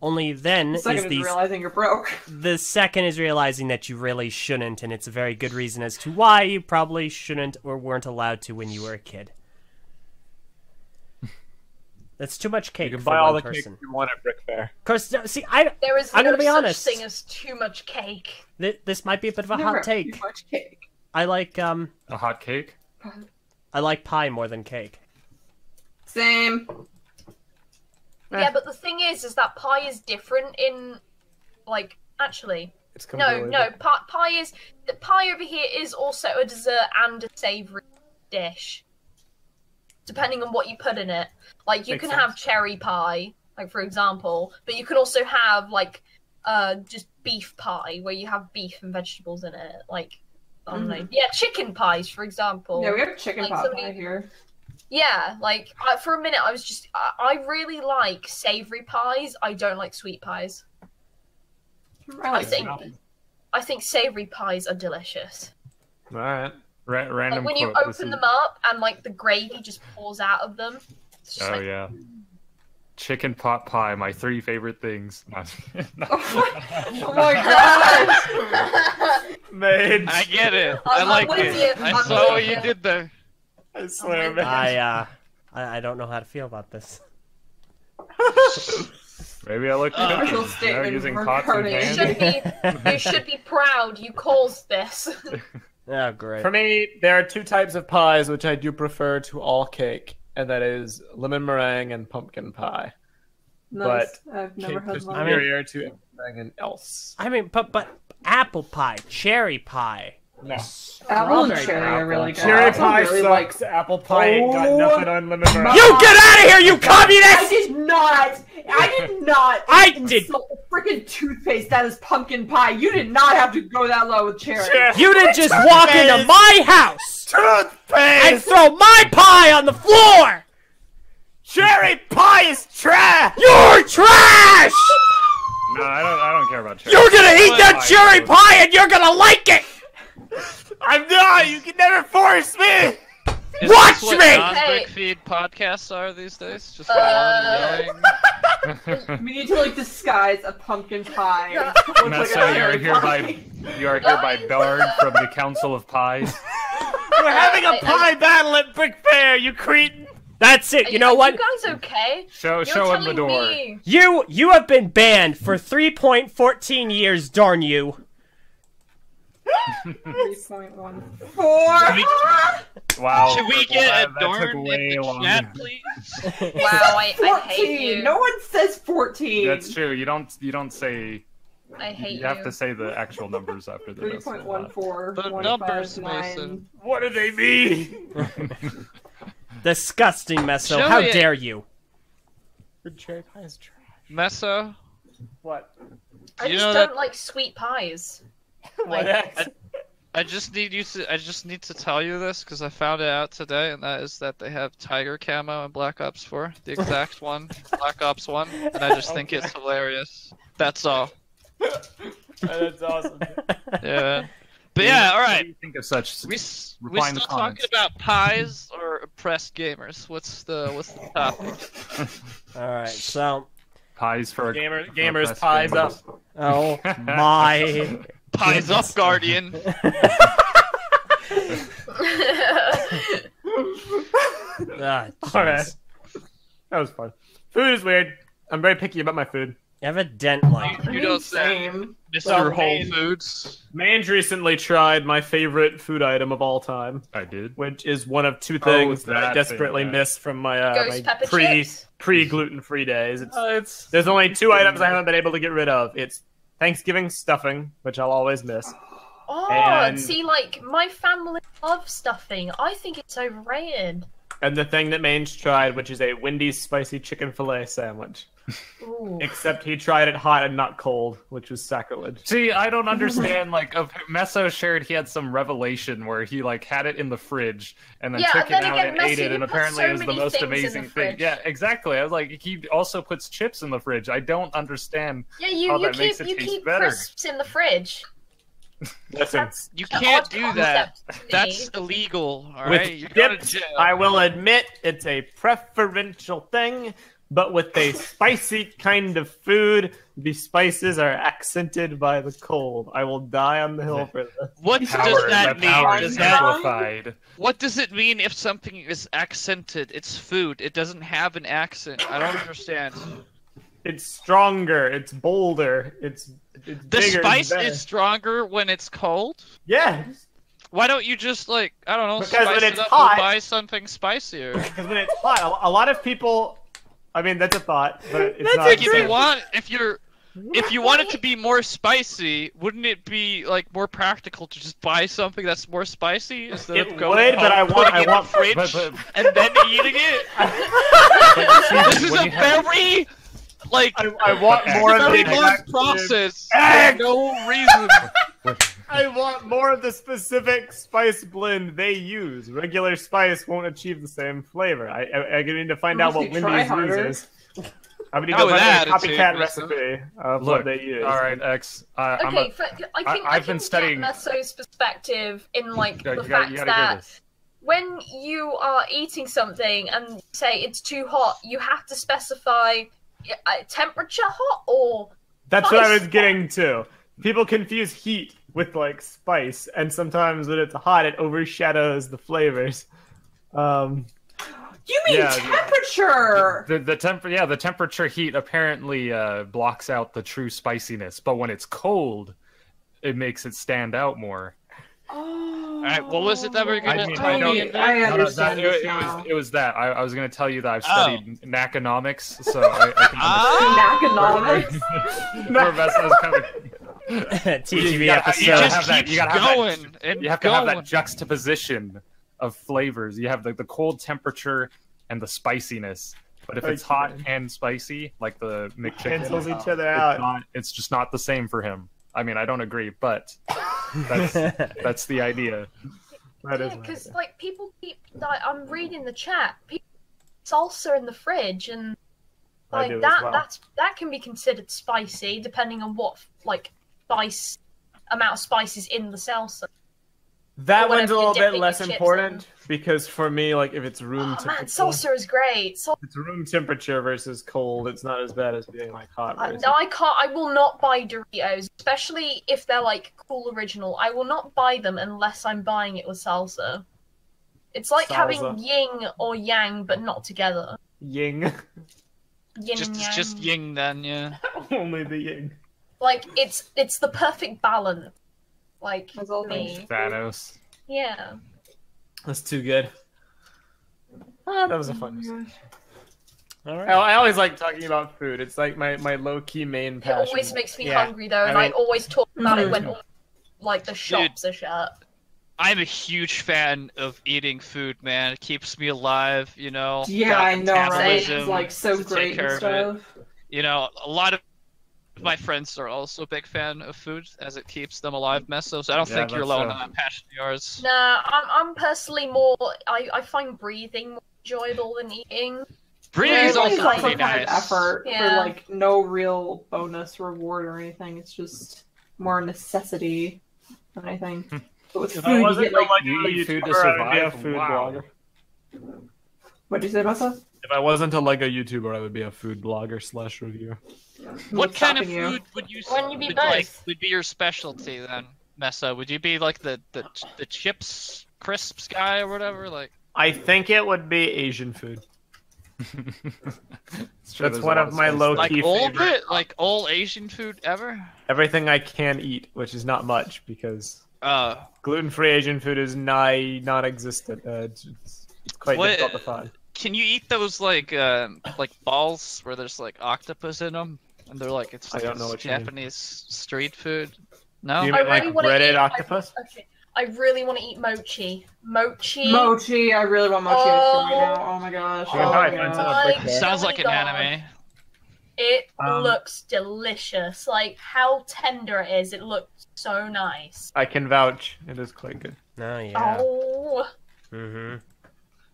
Only then The second is is the realizing you're broke. the second is realizing that you really shouldn't, and it's a very good reason as to why you probably shouldn't or weren't allowed to when you were a kid. That's too much cake You can for buy all one the cake person. you want at Brick Fair. Of course, see, There is I'm no gonna be such honest. thing as too much cake. This might be a bit of a Never hot take. too much cake. I like A hot cake? pie more than cake. Same. Yeah, but the thing is that pie is different in, like, actually, It's no, completely pie over here is also a dessert and a savoury dish, depending on what you put in it. Like, you Makes can sense. have cherry pie, like, for example, but you can also have, like, just beef pie, where you have beef and vegetables in it, like, I don't know. Yeah, chicken pies, for example. Yeah, we have chicken Like, pot somebody- pie here. Yeah, like, for a minute I was just, I really like savoury pies, I don't like sweet pies. I like I think savoury pies are delicious. All right. Random Like when you quote. This open is- them up and like the gravy just pours out of them. It's just Oh like, yeah. Chicken pot pie, my 3 favorite things. Oh my god! Mage. I get it. I'm I like with it. you. I I'm saw what with you you. did there. I swear, I'm man. I don't know how to feel about this. Maybe I look Official cookie, statement using regarding- pots and you pans. should be proud you caused this. Oh, great. For me, there are 2 types of pies which I do prefer to all cake, and that is lemon meringue and pumpkin pie. Nice. I've never Cake had is one. superior to everything else. I mean, but apple pie, cherry pie. No. Apple and Strawberry cherry are really good. Cherry I also pie really sucks. Apple pie ain't got Oh. nothing on lemon meringue. You get out of here, you I communist! did not! I did not. I did. Freaking toothpaste that is pumpkin pie. You did not have to go that low with cherry. You didn't just walk into my house and Toothpaste! throw my pie on the floor. Cherry pie is trash! You're trash. No, I don't care about cherry. You're gonna eat that cherry pie and you're gonna like it. I'm not! You can never force me! Is Watch this what me! non-big feed podcasts are these days? Just yelling. We need to like disguise a pumpkin pie. Meso, you are hereby barred from the Council of Pies. We're having a pie battle at Brick Fair, you cretin! That's it. You know what? You guys okay? Show him the door. Me. You have been banned for 3.14 years. Darn you. 3.14. Wow. Should we Prpl, get that a took darn way in the long. chat, please? Wow, I hate 14. you. No one says 14. That's true. You don't say. I hate you. You have to say the actual numbers after the 3.14. The numbers, 159. Mason. What do they mean? Disgusting, Meso. Show How it. dare you? Cherry pie is trash. Meso, What? I you just know don't that- like sweet pies. What X? I just need to tell you this because I found it out today, and that is that they have tiger camo in Black Ops 4, the exact one, Black Ops 1, and I just think it's hilarious. That's all. That's awesome. Yeah. But yeah, all What right. do you think of such? We still Reply in the talking comments. about pies or oppressed gamers? What's the topic? All right. So, Pies for Gamers oppressed pies up. gamers. oh my. Pies up, Guardian. Ah, Alright. jeez. That was fun. Food is weird. I'm very picky about my food. Evidently. You don't say, Same. Mr. Whole man. Foods. Mange recently tried my favorite food item of all time, I did. which is one of two things that I that desperately thing, yeah. miss from my, Ghost pepper my chips. pre gluten free days. It's There's only two items I haven't been able to get rid of. It's Thanksgiving stuffing, which I'll always miss. Oh, And- see, like, my family loves stuffing. I think it's overrated. And the thing that Mange tried, which is a Wendy's spicy chicken fillet sandwich. Ooh. Except he tried it hot and not cold, which was sacrilege. See, I don't understand. Like, of Meso shared, he had some revelation where he like had it in the fridge and then Yeah, took and then it out again, and Meso, ate it, you and put apparently so it was the many most things in the amazing thing. fridge. Yeah, exactly. I was like, he also puts chips in the fridge. I don't understand. Yeah, how you that makes it keep taste better. crisps in the fridge. Listen, You The can't odd do that. concept to me. That's illegal, with alright? You're going to dips, jail. I will admit it's a preferential thing, but with a spicy kind of food, the spices are accented by the cold. I will die on the hill for this. What does Power, that the power mean? is Does that, amplified. what does it mean if something is accented? It's food. It doesn't have an accent. I don't understand. It's stronger, it's bolder, it's The bigger, spice better. is stronger when it's cold? Yeah, Why don't you just, like, I don't know, Because when spice it it's up hot- and buy something spicier? because when it's hot, a lot of people. I mean, that's a thought, but it's not. Like, if you want it to be more spicy, wouldn't it be like more practical to just buy something that's more spicy instead It of going would, but home, I putting it in want- the fridge but- and then eating it? But you see, This is when a you have- very like I want more of the very long exact process Egg! for no reason. I want more of the specific spice blend they use. Regular spice won't achieve the same flavor. I need to find out Unless what you try Wendy's harder. uses. I would need Not to with find a attitude, copycat Mason. recipe of Look, what they use. all right, X. I'm Okay, a, I think I've I been can studying- get Meso's perspective in like You the gotta- fact you gotta hear that this. when you are eating something and say it's too hot, you have to specify temperature hot or That's what I spice was getting to. People confuse heat with like spice, and sometimes when it's hot, it overshadows the flavors. You mean Yeah, temperature? the temperature heat apparently blocks out the true spiciness, but when it's cold, it makes it stand out more. Oh. Alright, what was it that we're gonna mean, tell I me? don't- I No, no, understand this it now. was that. I was going to tell you that I've Oh. studied naconomics, so I can Naconomics? where Meso's kind of TTV gotta- episode. you gotta just have that- keeps you gotta have that- going and you have to going. have that juxtaposition of flavors. You have the cold temperature and the spiciness. But if it's hot and spicy, like the McChicken, cancels each other out. It's just not the same for him. I mean, I don't agree, but that's the idea. Yeah, because like people keep like I'm reading the chat, people salsa in the fridge, and like that can be considered spicy depending on what like amount of spices in the salsa. That one's a little bit less important because for me, like if it's room temperature, man, salsa is great. It's room temperature versus cold. It's not as bad as being like hot. No, I can't. I will not buy Doritos, especially if they're like Cool Original. I will not buy them unless I'm buying it with salsa. It's like having yin or yang, but not together. Yin. Yin and yang. Just yin then, yeah. Only the yin. Like it's the perfect balance. Like me. Thanos. Yeah. That's too good. That was a fun discussion. All right. I always like talking about food. It's like my low-key main passion. It always makes me hungry though, and I always talk about it when like the shops are shut. I'm a huge fan of eating food, man. It keeps me alive, you know. Yeah, I know, right? It's like so great and stuff. You know, a lot of my friends are also a big fan of food as it keeps them alive, Meso. So I don't think you're alone on that passion of yours. Nah, I'm personally more. I find breathing more enjoyable than eating. Breathing is also like pretty some kind nice. of effort for like no real bonus reward or anything. It's just more necessity than anything. But with food, you get like you eat food to survive. Food blogger. What'd you say, Meso? If I wasn't a Lego YouTuber, I would be a food blogger / reviewer. What kind of food would you would be your specialty then, Meso? Would you be like the chips, crisps guy or whatever? Like, I think it would be Asian food. That's one of my low-key favorites. Like all Asian food ever? Everything I can eat, which is not much because gluten-free Asian food is non-existent. It's quite difficult to find. Can you eat those like balls where there's like octopus in them, and they're like I don't know what Japanese street food? No, do you mean like breaded octopus? I really want to eat mochi. Mochi. I really want mochi right now. Oh my gosh. Sounds like an anime. It looks delicious. Like how tender it is. It looks so nice. I can vouch. It is quite good. Oh yeah. Oh. Mm-hmm.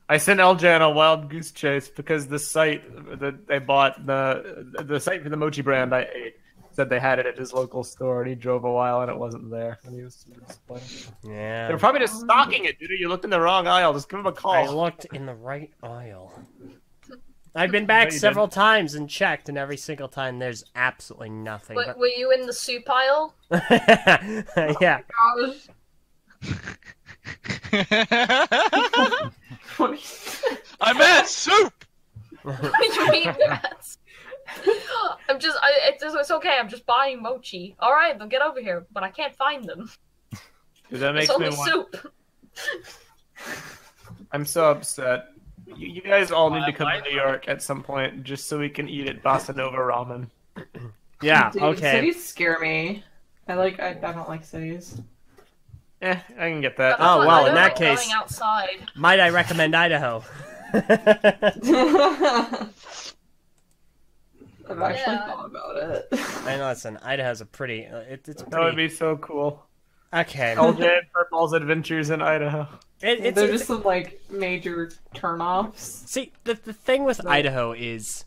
I sent Eljay on a wild goose chase because the site that they bought, the site for the mochi brand I ate, said they had it at his local store, and he drove a while and it wasn't there, and he was super disappointed. Yeah. They're probably just stocking it, dude. You looked in the wrong aisle. Just give him a call. I looked in the right aisle. I've been back several times and checked, and every single time there's absolutely nothing. Were you in the soup aisle? Yeah. I meant soup. What do you mean that? It's okay. I'm just buying mochi. All right, then get over here. But I can't find them. Dude, that makes it's me only soup. I'm so upset. You guys all need to come to New York at some point just so we can eat at Bossa Nova Ramen. Yeah. Dude, okay. Cities scare me. I don't like cities. I can get that. Oh well, in that case, going outside. Might I recommend Idaho? I've actually thought about it. I know. Listen, Idaho's a pretty. It's pretty... That would be so cool. Okay. Eljay and Prpl's adventures in Idaho. They're just some like major turnoffs. See, the thing with Idaho is,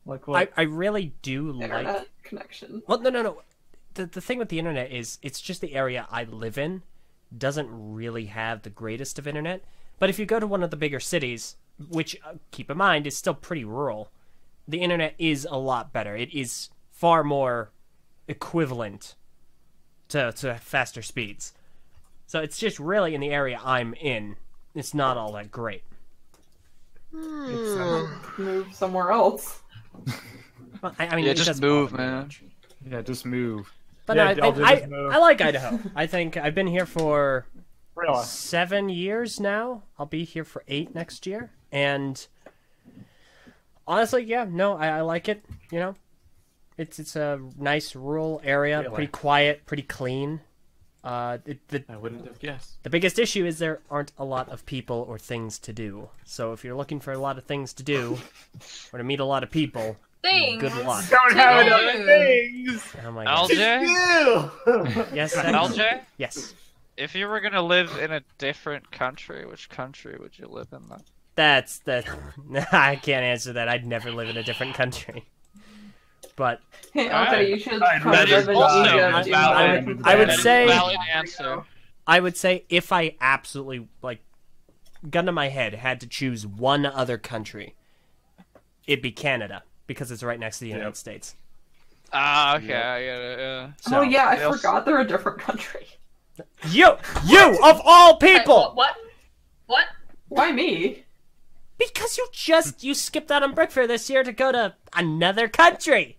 like what? I really do Internet like connection. Well, no. The thing with the internet is it's just the area I live in doesn't really have the greatest of internet. But if you go to one of the bigger cities, which keep in mind is still pretty rural, the internet is a lot better. It is far more equivalent to faster speeds. So it's just really in the area I'm in, it's not all that great. Move somewhere else. Well, I mean, yeah, just move, man. Yeah, just move. But yeah, no, I like Idaho. I think I've been here for 7 years now. I'll be here for 8 next year. And honestly, yeah, no, I like it. You know, it's a nice rural area, pretty quiet, pretty clean. I wouldn't have guessed. The biggest issue is there aren't a lot of people or things to do. So if you're looking for a lot of things to do, or to meet a lot of people, Things. good luck. Don't have enough things. Oh my god. Eljay? Yes, Eljay? yes. If you were gonna live in a different country, which country would you live in then? That's I can't answer that. I'd never live in a different country. But Hey, Alright. okay, you should That probably is live in also Egypt. valid. I would That is say- a valid answer. I would say if I absolutely, gun to my head, had to choose one other country, it'd be Canada, because it's right next to the United States. Ah, okay, I get it. Yeah. So, Oh yeah, I forgot they're a different country. You of all people! What? Why me? Because you skipped out on Brick Fair this year to go to another country.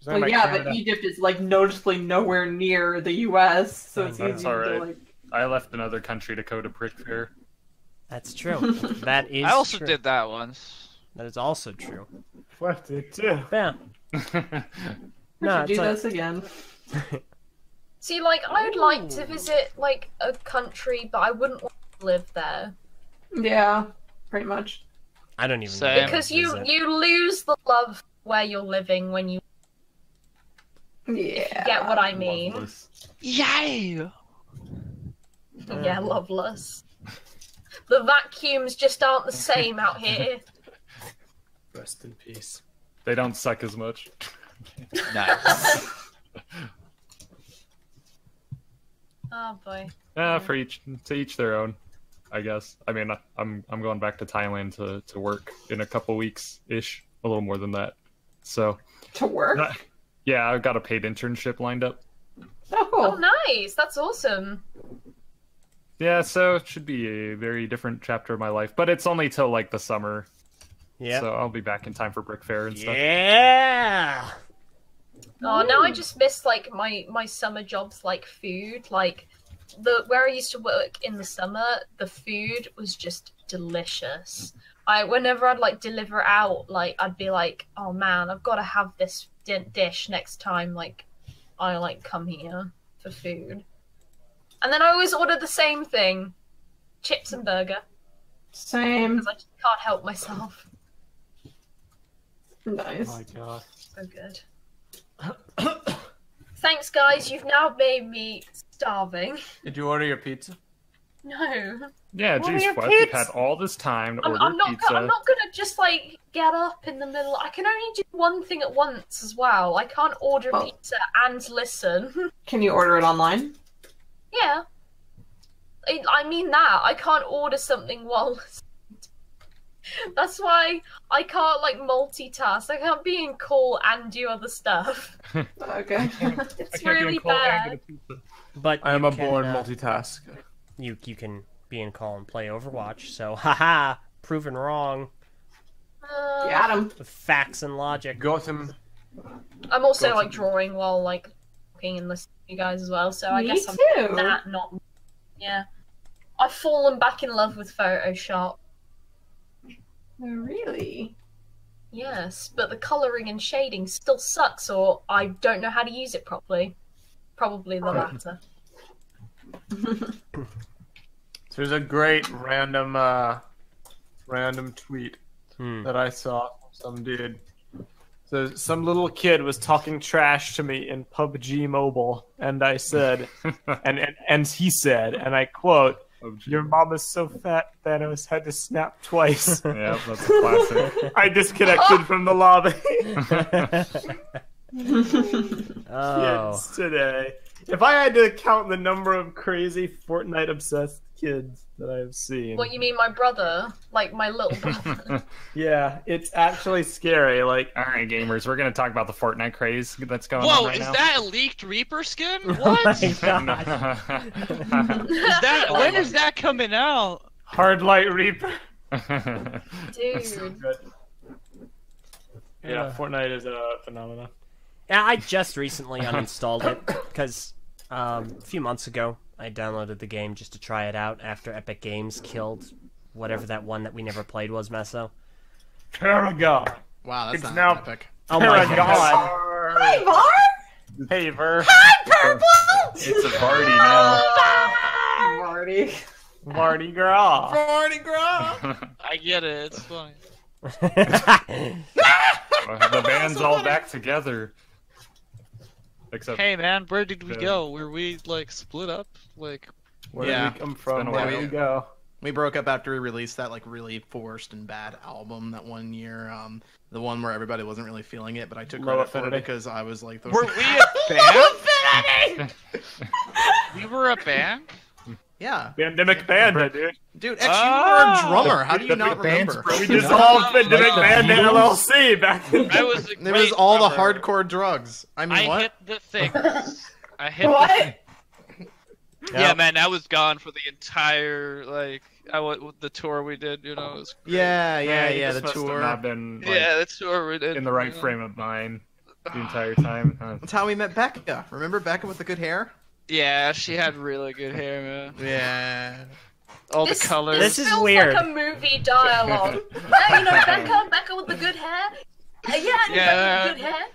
Well, yeah, but Egypt is like noticeably nowhere near the U.S., so it's That's easy to alright. like. I left another country to go to Brick Fair. That's true. That is I also true. did that once. That is also true. Phweff did too. Yeah. No, Do it's like, this again. See, like, I would like to visit, like, a country, but I wouldn't want to live there. Yeah, pretty much. I don't even know. Same. where to Because you visit. lose the love where you're living when you Yeah. get what I mean. Loveless. Yay! Yeah, loveless. The vacuums just aren't the same out here. Rest in peace. They don't suck as much. Nice. Oh boy. For each their own, I guess. I mean, I'm going back to Thailand to work in a couple weeks ish, a little more than that. So, To work? yeah, I've got a paid internship lined up. Oh, nice. That's awesome. Yeah, so it should be a very different chapter of my life, but it's only till like the summer. Yeah. So I'll be back in time for Brick Fair and stuff. Yeah. Oh, now I just miss like my summer jobs, like food. Like where I used to work in the summer, the food was just delicious. Whenever I'd like deliver out, like I'd be like, oh man, I've got to have this dish next time. Like I like come here for food, and then I always order the same thing, chips and burger, Same. because I just can't help myself. Nice. Oh my god. So good. Thanks, guys. You've now made me starving. Did you order your pizza? No. Yeah, Order geez, your Phweff, you've pizza. had all this time to order I'm not pizza. I'm not gonna just like get up in the middle. I can only do one thing at once as well. I can't order Oh. pizza and listen. Can you order it online? Yeah. I mean that. I can't order something while listening. That's why I can't like multitask. I can't be in call and do other stuff. Okay. It's really bad. But I am you a can, born uh, multitasker. You can be in call and play Overwatch. So, haha, proven wrong Got him. with facts and logic. Gotham. I'm also like drawing while like talking and listening to you guys as well. So I Me guess I'm too. that not. Yeah. I've fallen back in love with Photoshop. Oh, really? Yes, but the colouring and shading still sucks, or I don't know how to use it properly. Probably the latter. There's a great random tweet that I saw from some dude. So some little kid was talking trash to me in PUBG Mobile, and I said, and he said, and I quote, "Your mom is so fat, Thanos had to snap twice." Yeah, that's a classic. I disconnected from the lobby. Oh. Kids today. If I had to count the number of crazy Fortnite obsessed kids that I've seen, What, you mean my brother? Like my little brother? yeah, it's actually scary. Like, All right, gamers, we're gonna talk about the Fortnite craze that's going on Whoa, right is now. that a leaked Reaper skin? Oh What? my Is god. that when is that coming out? Hard Light Reaper. Dude. Good. Yeah, Fortnite is a phenomenon. Yeah, I just recently uninstalled it because a few months ago I downloaded the game just to try it out after Epic Games killed whatever that one that we never played was, Meso. Paragon. Wow, that's It's not now- epic. Oh my Paragon. god. Hi, Var! Hey, Ver. It's a party now. Marty. Mardi Gras. Mardi Gras. I get it. It's funny. The band's all back together. Except Hey man, where did we go? Were we like split up? Like, Where Yeah. did we come been from? a Where while. did we go? We broke up after we released that like really forced and bad album that one year. The one where everybody wasn't really feeling it, but I took Low credit for it Affinity. because I was like, were we a band? We were a band. yeah, Pandemic Band, dude. dude. X, you were a drummer. How do you not Band's remember? broken We just up. all Pandemic Like the Band and Beatles? LLC back in I was. A It was great all the drummer. hardcore drugs. I mean, I what? hit the things. I hit. What? Yeah, man, I was gone for the entire the tour we did. You know, it was great. Yeah, you the just must have tour. not been like, Yeah, the tour we did. in the right you know. frame of mind the entire time. That's how we met Becca. Remember Becca with the good hair? Yeah, she had really good hair, man. Yeah. All the colors. This is feels weird. like a movie dialogue. Yeah, you know, Becca with the good hair. Yeah, Becca with the good hair.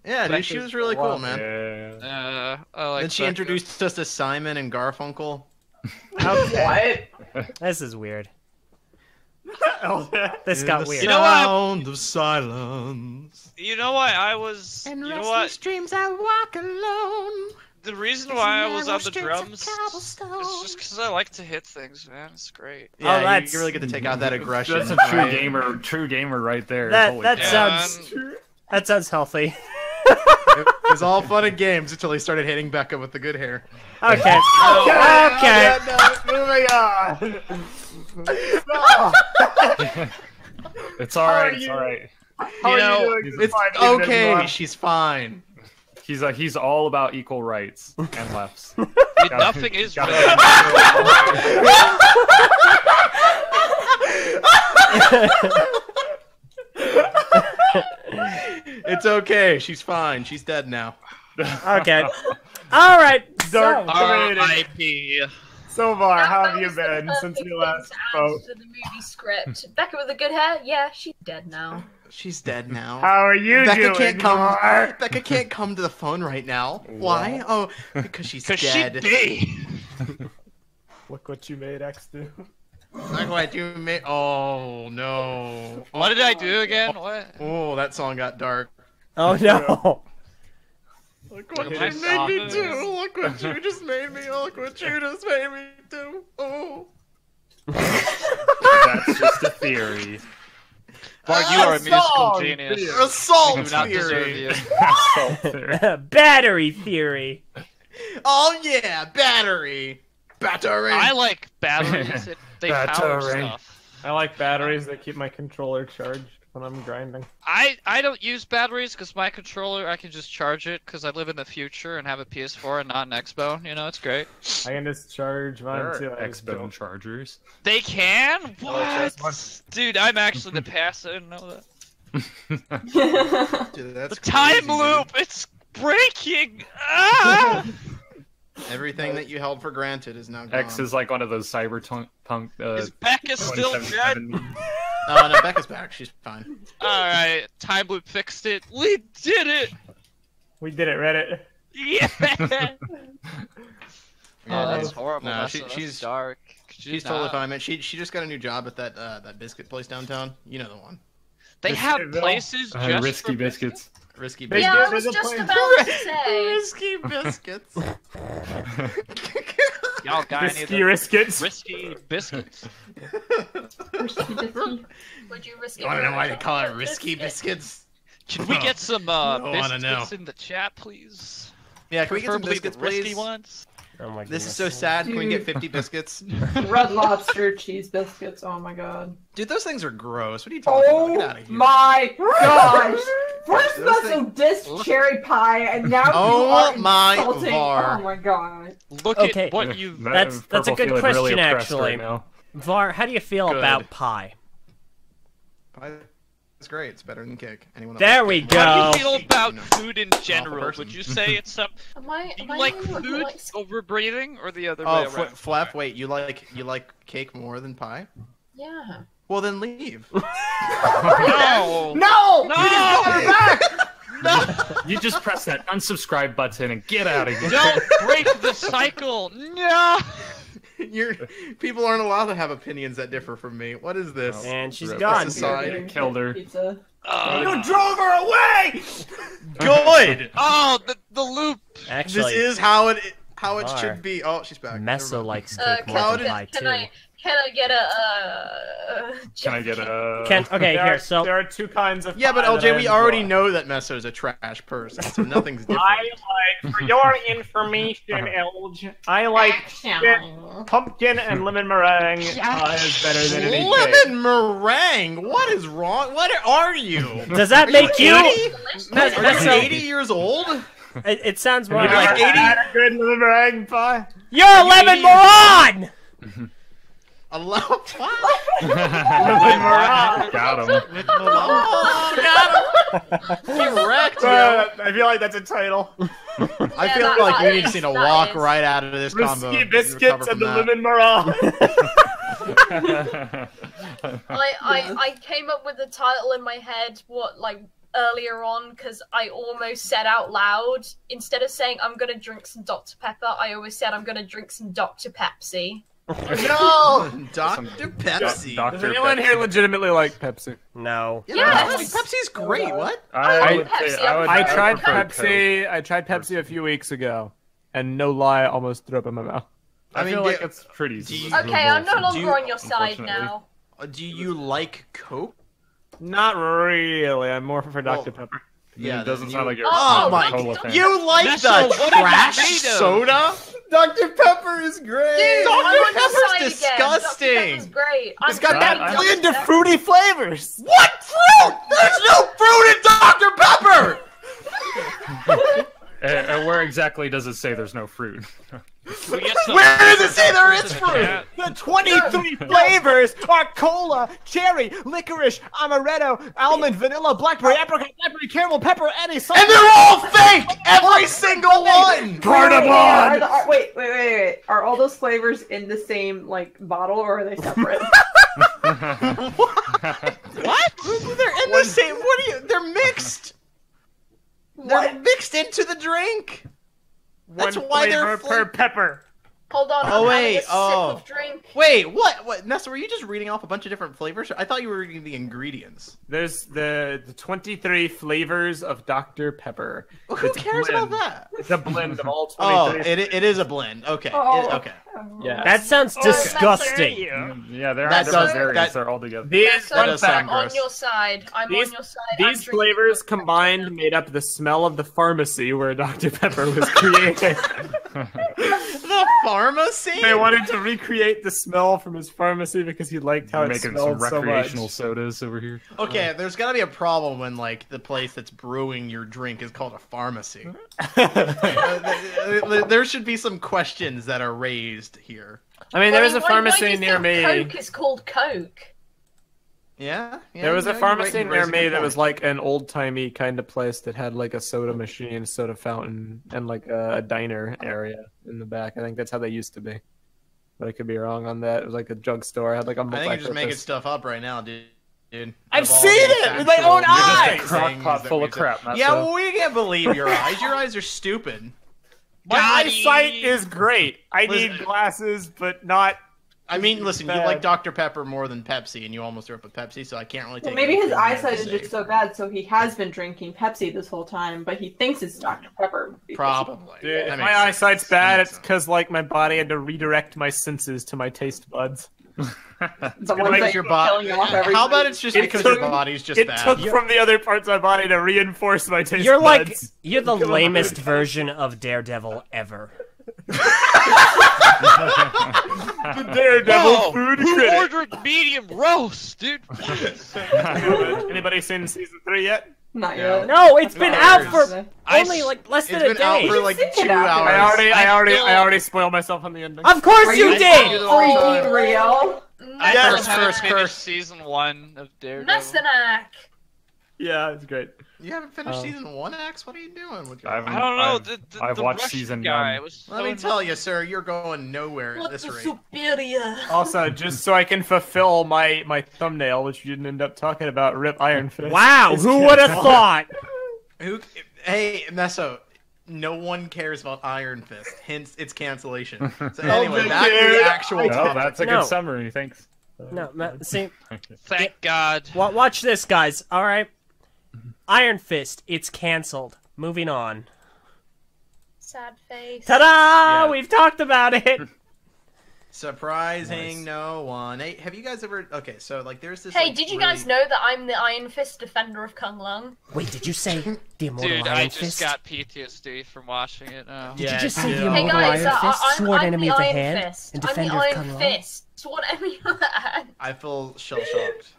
Yeah, dude, she was really cool, man. Yeah. I like Then she Becca. introduced us to Simon and Garfunkel. Okay. What? This is weird. LJ. This got weird. You know what? Sound of silence. You know why I was? You know what? streams I walk alone. The reason why I was on the drums is just because I like to hit things, man. It's great. Yeah, that's- you really get to take out that aggression. That's a right? true gamer right there. That Holy that cow. sounds healthy. It was all fun and games until he started hitting Becca with the good hair. Okay. Okay. Moving on. It's alright. It's alright. How You are know, you doing? It's Fine, even if you okay. are. She's fine. He's all about equal rights and lefts. Nothing is gotta- It's okay. She's fine. She's dead now. Okay. All right. Dark So, Dominated. R.I.P. So far, how That have you was the been since perfect we thing last to add spoke? to the movie script. Becca with the good hair? Yeah, she's dead now. She's dead now. How are you Becca doing? can't come. Mark? Becca can't come to the phone right now. Why? Oh, because she's Cause dead. she be. Look what you made X do. Look what you made. Oh no. What did I do again? What? Oh, that song got dark. oh no. Look what Look at you my made me songs. do. Look what you just made me. Look what you just made me do. Oh. That's just a theory. Bart, you are a musical song, genius. dear. We Assault do not deserve theory. you. Battery theory. Oh yeah, battery. Battery. I like batteries. They power Battery. stuff. I like batteries that keep my controller charged when I'm grinding. I don't use batteries because my controller I can just charge it because I live in the future and have a PS4 and not an Xbone. You know, it's great. I can just charge mine There too. are I just X-Bone don't- chargers. They can? just What? Dude, I'm actually the past. I didn't know that. Dude, that's The time crazy, dude. loop. It's breaking. Ah! Everything that you held for granted is now gone. X is like one of those cyberpunk. Is Becca still dead? 2077. Oh no, Becca's back. She's fine. Alright, time loop fixed it. We did it! We did it, Reddit. Yeah! Yeah, Oh, that's dude. horrible. No, That's, she- that's she's dark. Could you She's totally not? fine, man. She just got a new job at that biscuit place downtown. You know the one. They have Biscuitville. places just Risky for biscuits. Risky They biscuits. Yeah, I did- was there's a just place- about to say. Risky biscuits. Y'all got any of Risky the Riskets. risky biscuits? Would you risk it? You want to know why they call it risky biscuits? Can we get some I wanna biscuits know. in the chat, please? Yeah, can we get some Preferably biscuits, the risky please? ones. Oh my This is goodness. so sad. Can we get 50 biscuits? Red Lobster cheese biscuits. Oh my god. Dude, those things are gross. What are you talking about? Get out Oh of here. my gosh! First Those Meso dissed cherry pie, and now Oh you are my insulting. var. Oh my god. Look Okay. at what you. That's a Prpl good feeling question, really oppressed actually. Right now. Var, how do you feel Good. about pie? It's great. It's better than cake. Anyone There else? we How go. do you feel about You know, food in general? person. Would you say it's some? Am I? Do Am you I like the only one who food likes- over breathing, or the other Oh, way around? Phweff, wait, you like cake more than pie? Yeah. Well, then leave. No! No! No! No! You just press that unsubscribe button and get out of here. Don't break the cycle. No. People aren't allowed to have opinions that differ from me. What is this? And she's Rip gone. this aside. Killed her. Pizza. You drove her away! Good! Oh, the loop. This Actually, is how it Are. should be. Oh, she's back. Never Meso mind. likes cake more How than I Can too. I get a Can I get a? Okay, There here. are, So there are two kinds of Yeah, but pie that I LJ, we already enjoy. know that Meso's a trash person, so nothing's different. I like, for your information, Eljay, I like shit, pumpkin and lemon meringue pie is better than any cake. Lemon meringue? What is wrong? What are you? does that make you? 80? Mes- Are Meso, you 80 years old? it sounds more You like like 80? Had a good lemon meringue pie? you're a lemon moron. A lot. What? Lemon meringue. Got him. Oh, got him. Get wrecked, yo. I feel like that's a title. I Yeah, feel that- like we that need to is- see a that walk is. right out of this combo. Risky to biscuits recover and from the that. lemon meringue. I came up with the title in my head earlier on because I almost said out loud, instead of saying I'm gonna drink some Dr. Pepper, I always said I'm gonna drink some Dr. Pepsi. No! Dr. Pepsi. Dr. Does anyone here legitimately like Pepsi? No. Yeah, Yes! Pepsi's great. What? I would Pepsi. say I would. I I tried prefer Pepsi. I tried Pepsi a few weeks ago, and no lie, I almost threw up in my mouth. I I mean, feel like do- it's pretty. do you- Okay, I'm no Do longer you- on your side unfortunately. now. Do you like Coke? Not really. I'm more for Dr. Pepper. Yeah, it doesn't then sound you- like you're. Oh a my! Cola fan. You like Meso, the what are you trash made of? soda? Dr. Pepper is great. Dude, Dr. I'm on your Pepper's side again. disgusting. Dr. Pepper's great. It's got that I- blend of fruity flavors. What fruit? There's no fruit in Dr. Pepper. And where exactly does it say there's no fruit? We get some Where does it say there is in the fruit? chat. The 23 flavors are cola, cherry, licorice, amaretto, almond, vanilla, blackberry, apricot, blackberry, caramel, pepper, any salt. And they're all fake. Every single one. Wait. Are all those flavors in the same bottle, or are they separate? What? They're in the same. What are you? They're mixed. They're mixed into the drink. That's One why they're flavor per pepper. Hold on, Oh, I'm wait, having a oh. sip of drink. Wait, what? Nessa, were you just reading off a bunch of different flavors? I thought you were reading the ingredients. There's the 23 flavors of Dr. Pepper. Well, who It's a cares blend. about that? It's a blend of all Oh, 23. it is a blend. Okay. Oh. Okay. Yeah. That sounds disgusting. Yeah, there are That different does- variants. that- They're all together. These, That does sound I'm on gross. your side. I'm These- on your side. I'm these drinking flavors Dr. Pepper. combined made up the smell of the pharmacy where Dr. Pepper was created. The pharmacy? They wanted to recreate the smell from his pharmacy because he liked how We're it making smelled some so recreational much. sodas over here. Okay, there's gotta be a problem when, the place that's brewing your drink is called a pharmacy. There should be some questions that are raised here. I mean, there was a Why do pharmacy you near think me. Coke is called Coke. Yeah? There was a you're pharmacy right, near raising a me good that was point. like an old timey kind of place that had like a soda machine, soda fountain, and like a diner area in the back. I think that's how they used to be. But I could be wrong on that. It was like a drugstore. Had like a I think you're just making multi-purpose- stuff up right now, dude. I've Of all seen the it with my factual own things eyes! Just a crock that pot full we of said. crap. Not Yeah, so. well, we can't believe your eyes. Your eyes are stupid. My eyesight is great. I Listen- need glasses, but not. I mean, listen, you Bad. like Dr. Pepper more than Pepsi, and you almost threw up a Pepsi, so I can't really take Well, maybe his anything you have eyesight to is say. just so bad, so he has been drinking Pepsi this whole time, but he thinks it's Dr. Pepper. because- Probably. Dude, That if makes my sense. eyesight's That bad, makes it's sense. because like my body had to redirect my senses to my taste buds. The Like ones that your you're body. killing off every How about it's just It because took- your body's just It bad? took from the other parts of my body to reinforce my taste You're buds. you're the lamest version of Daredevil ever. The Daredevil Whoa, food who critic. ordered medium roast, dude? Anybody seen season 3 yet? Not Yeah. yet. No, it's been out Hours. for I only s- like less It's than a been out day. for like Stick it 2 out there. hours. I already spoiled myself on the ending. Of course Are you you did. freaking real? I Yes, still haven't curse, finished curse. season 1 of Daredevil. Messinac. Yeah, it's great. You haven't finished season 1, Axe? What are you doing with your I haven't- I don't know. I've The watched Russian season guy 1. was Let me so tell you, sir, you're going nowhere at What this the rate. superior? Also, just so I can fulfill my thumbnail, which you didn't end up talking about, Rip Iron Fist. Wow, is who would have canceled. thought? Who? Hey, Meso. No one cares about Iron Fist. Hence, its cancellation. So anyway, back to the actual Oh, topic. that's a No. good summary. Thanks. No, see, Thank God. watch this, guys. All right, Iron Fist, it's canceled. Moving on. Sad face. Ta-da! Yeah. We've talked about it. Surprising no one. Hey, have you guys ever... Okay, so, like, there's this... Hey, like, did you really- guys know that I'm the Iron Fist defender of Kung Lung? Wait, did you say the immortal Dude, Iron I just Fist? got PTSD from watching it now. Did Yeah, you just say the dude. Hey immortal guys, Iron Fist, I'm sword the enemy of the Iron hand, Fist. and I'm defender the of Iron Kung Lao? Fist. Sword enemy of the hand. I feel shell-shocked.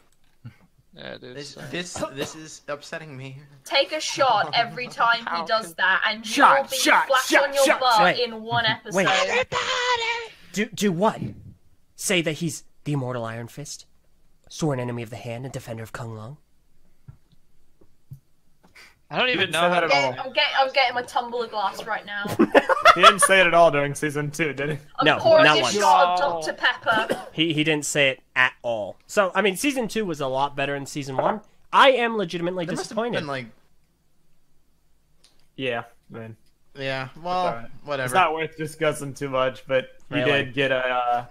Yeah, dude. This is upsetting me. Take a shot every time he does that, and Shot, you'll be shot, flat shot, on your shot. butt Wait. in one episode. Wait. Do what? Say that he's the immortal Iron Fist, sworn enemy of the hand, and defender of Kung Lao? I don't even Didn't know say how that to. at all. I'm getting my tumbler glass right now. He didn't say it at all during season 2, did he? I'm No, pouring not a once. shot of Dr. Pepper. He didn't say it at all. So, I mean, season 2 was a lot better than season 1. I am legitimately There must have disappointed. been, like... Yeah, man. Yeah, well, alright. whatever. It's not worth discussing too much, but you Really? did get a...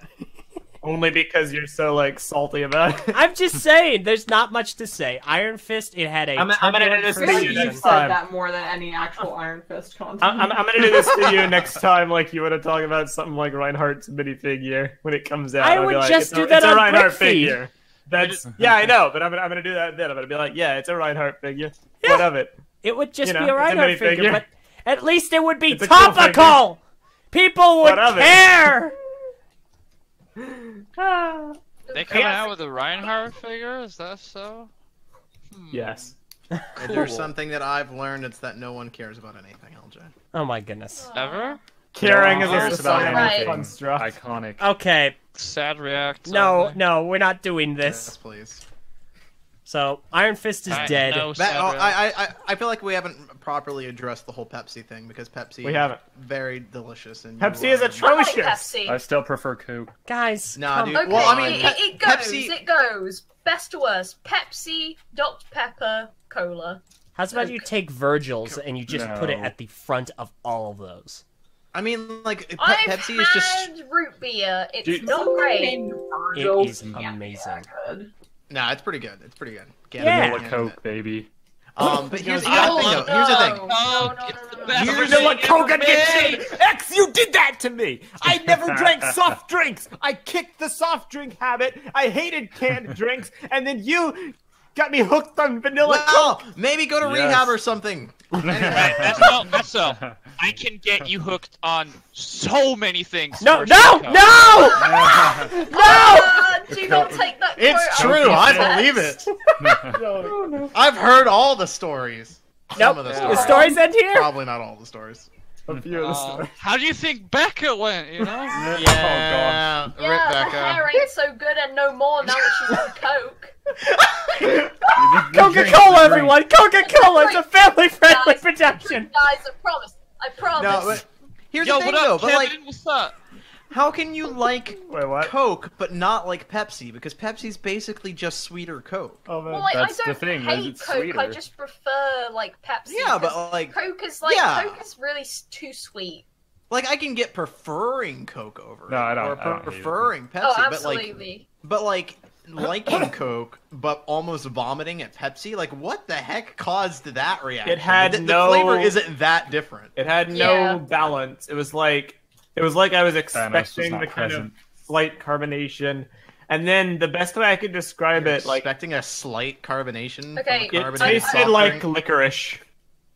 only because you're so, like, salty about it. I'm just saying, there's not much to say. Iron Fist, it had a I'm gonna do turbulent this I to feel first like you season. you've next said time. that more than any actual Iron Fist content. I'm gonna do this to you next time, like you want to talk about something like Reinhardt's minifigure when it comes out. I I'll would be like, just it's do a, that it's a on Reinhardt Brickfeed. figure. That's yeah, I know, but I'm gonna do that then. I'm gonna be like, yeah, it's a Reinhardt figure. What of it? It would just You be know, a it's a Reinhardt figure, minifigure. but at least it would be It's a cool topical! People would What of it? care! They coming out with a Reinhardt figure? Is that so? Yes. If there's something that I've learned, it's that no one cares about anything, Eljay. Oh my goodness. Ever? Caring No is one a cares about societal anything. construct. Iconic. Okay, Sad react. no, only. no, we're not doing Yes, this. please. So, Iron Fist is I- dead. no, That, sad oh, react. I feel like we haven't properly addressed the whole Pepsi thing because Pepsi We haven't. very delicious and Pepsi is I like atrocious. Pepsi. I still prefer Coke. Guys, Nah, come- dude. Okay, Well, I mean, it goes. Pepsi- It goes. Best to worst. Pepsi, Dr. Pepper, Cola. how's about you take Virgil's and you just put it No. at the front of all of those? I mean, like I've Pepsi is just had root beer. It's Dude. not great. It is amazing. nah, it's pretty good. It's pretty good. Get Yeah. it, Vanilla get Coke, it. baby. But here's the I other thing, love though. Here's the thing. No, It's the no. best Here's thing Vanilla Coke ever against made. me! X, you did that to me! I never drank soft drinks! I kicked the soft drink habit, I hated canned drinks, and then you got me hooked on vanilla Well, Coke! maybe go to Yes. rehab or something. Anyway, Meso, I can get you hooked on so many things. No, for no, Snickle. no! Do not take that it's quote out true. of I context. believe it. I've heard all the stories. Some Nope. of the The stories. stories end here? Probably not all the stories. A few of the stories. How do you think Becca went? You know? Yeah, Rip Yeah, her Becca. hair ain't so good and no more now that she's on coke. Coca-Cola, everyone! Coca-Cola! It's a family-friendly Guys. production! Guys, I promise. I promise. No, but here's Yo, the thing, what though. up, But Kevin? like, What's up? how can you like Wait, what? Coke but not like Pepsi? Because Pepsi's basically just sweeter Coke. Oh, man. well, like, That's I the don't thing, hate it's Coke. I sweeter. just prefer like Pepsi. Yeah, but 'cause like, Coke is like yeah. Coke is really too sweet. like I can get preferring Coke over No, it, I don't- or I don't hate it. preferring Pepsi, Oh, but like, absolutely. liking Coke but almost vomiting at Pepsi. Like, what the heck caused that reaction? It had the no- flavor isn't that different. It had no Yeah. balance. It was like I was expecting not the kind present. of slight carbonation, and then the best way I could describe it, like expecting a slight carbonation. Okay, from a it carbonated tasted soft like drink. licorice.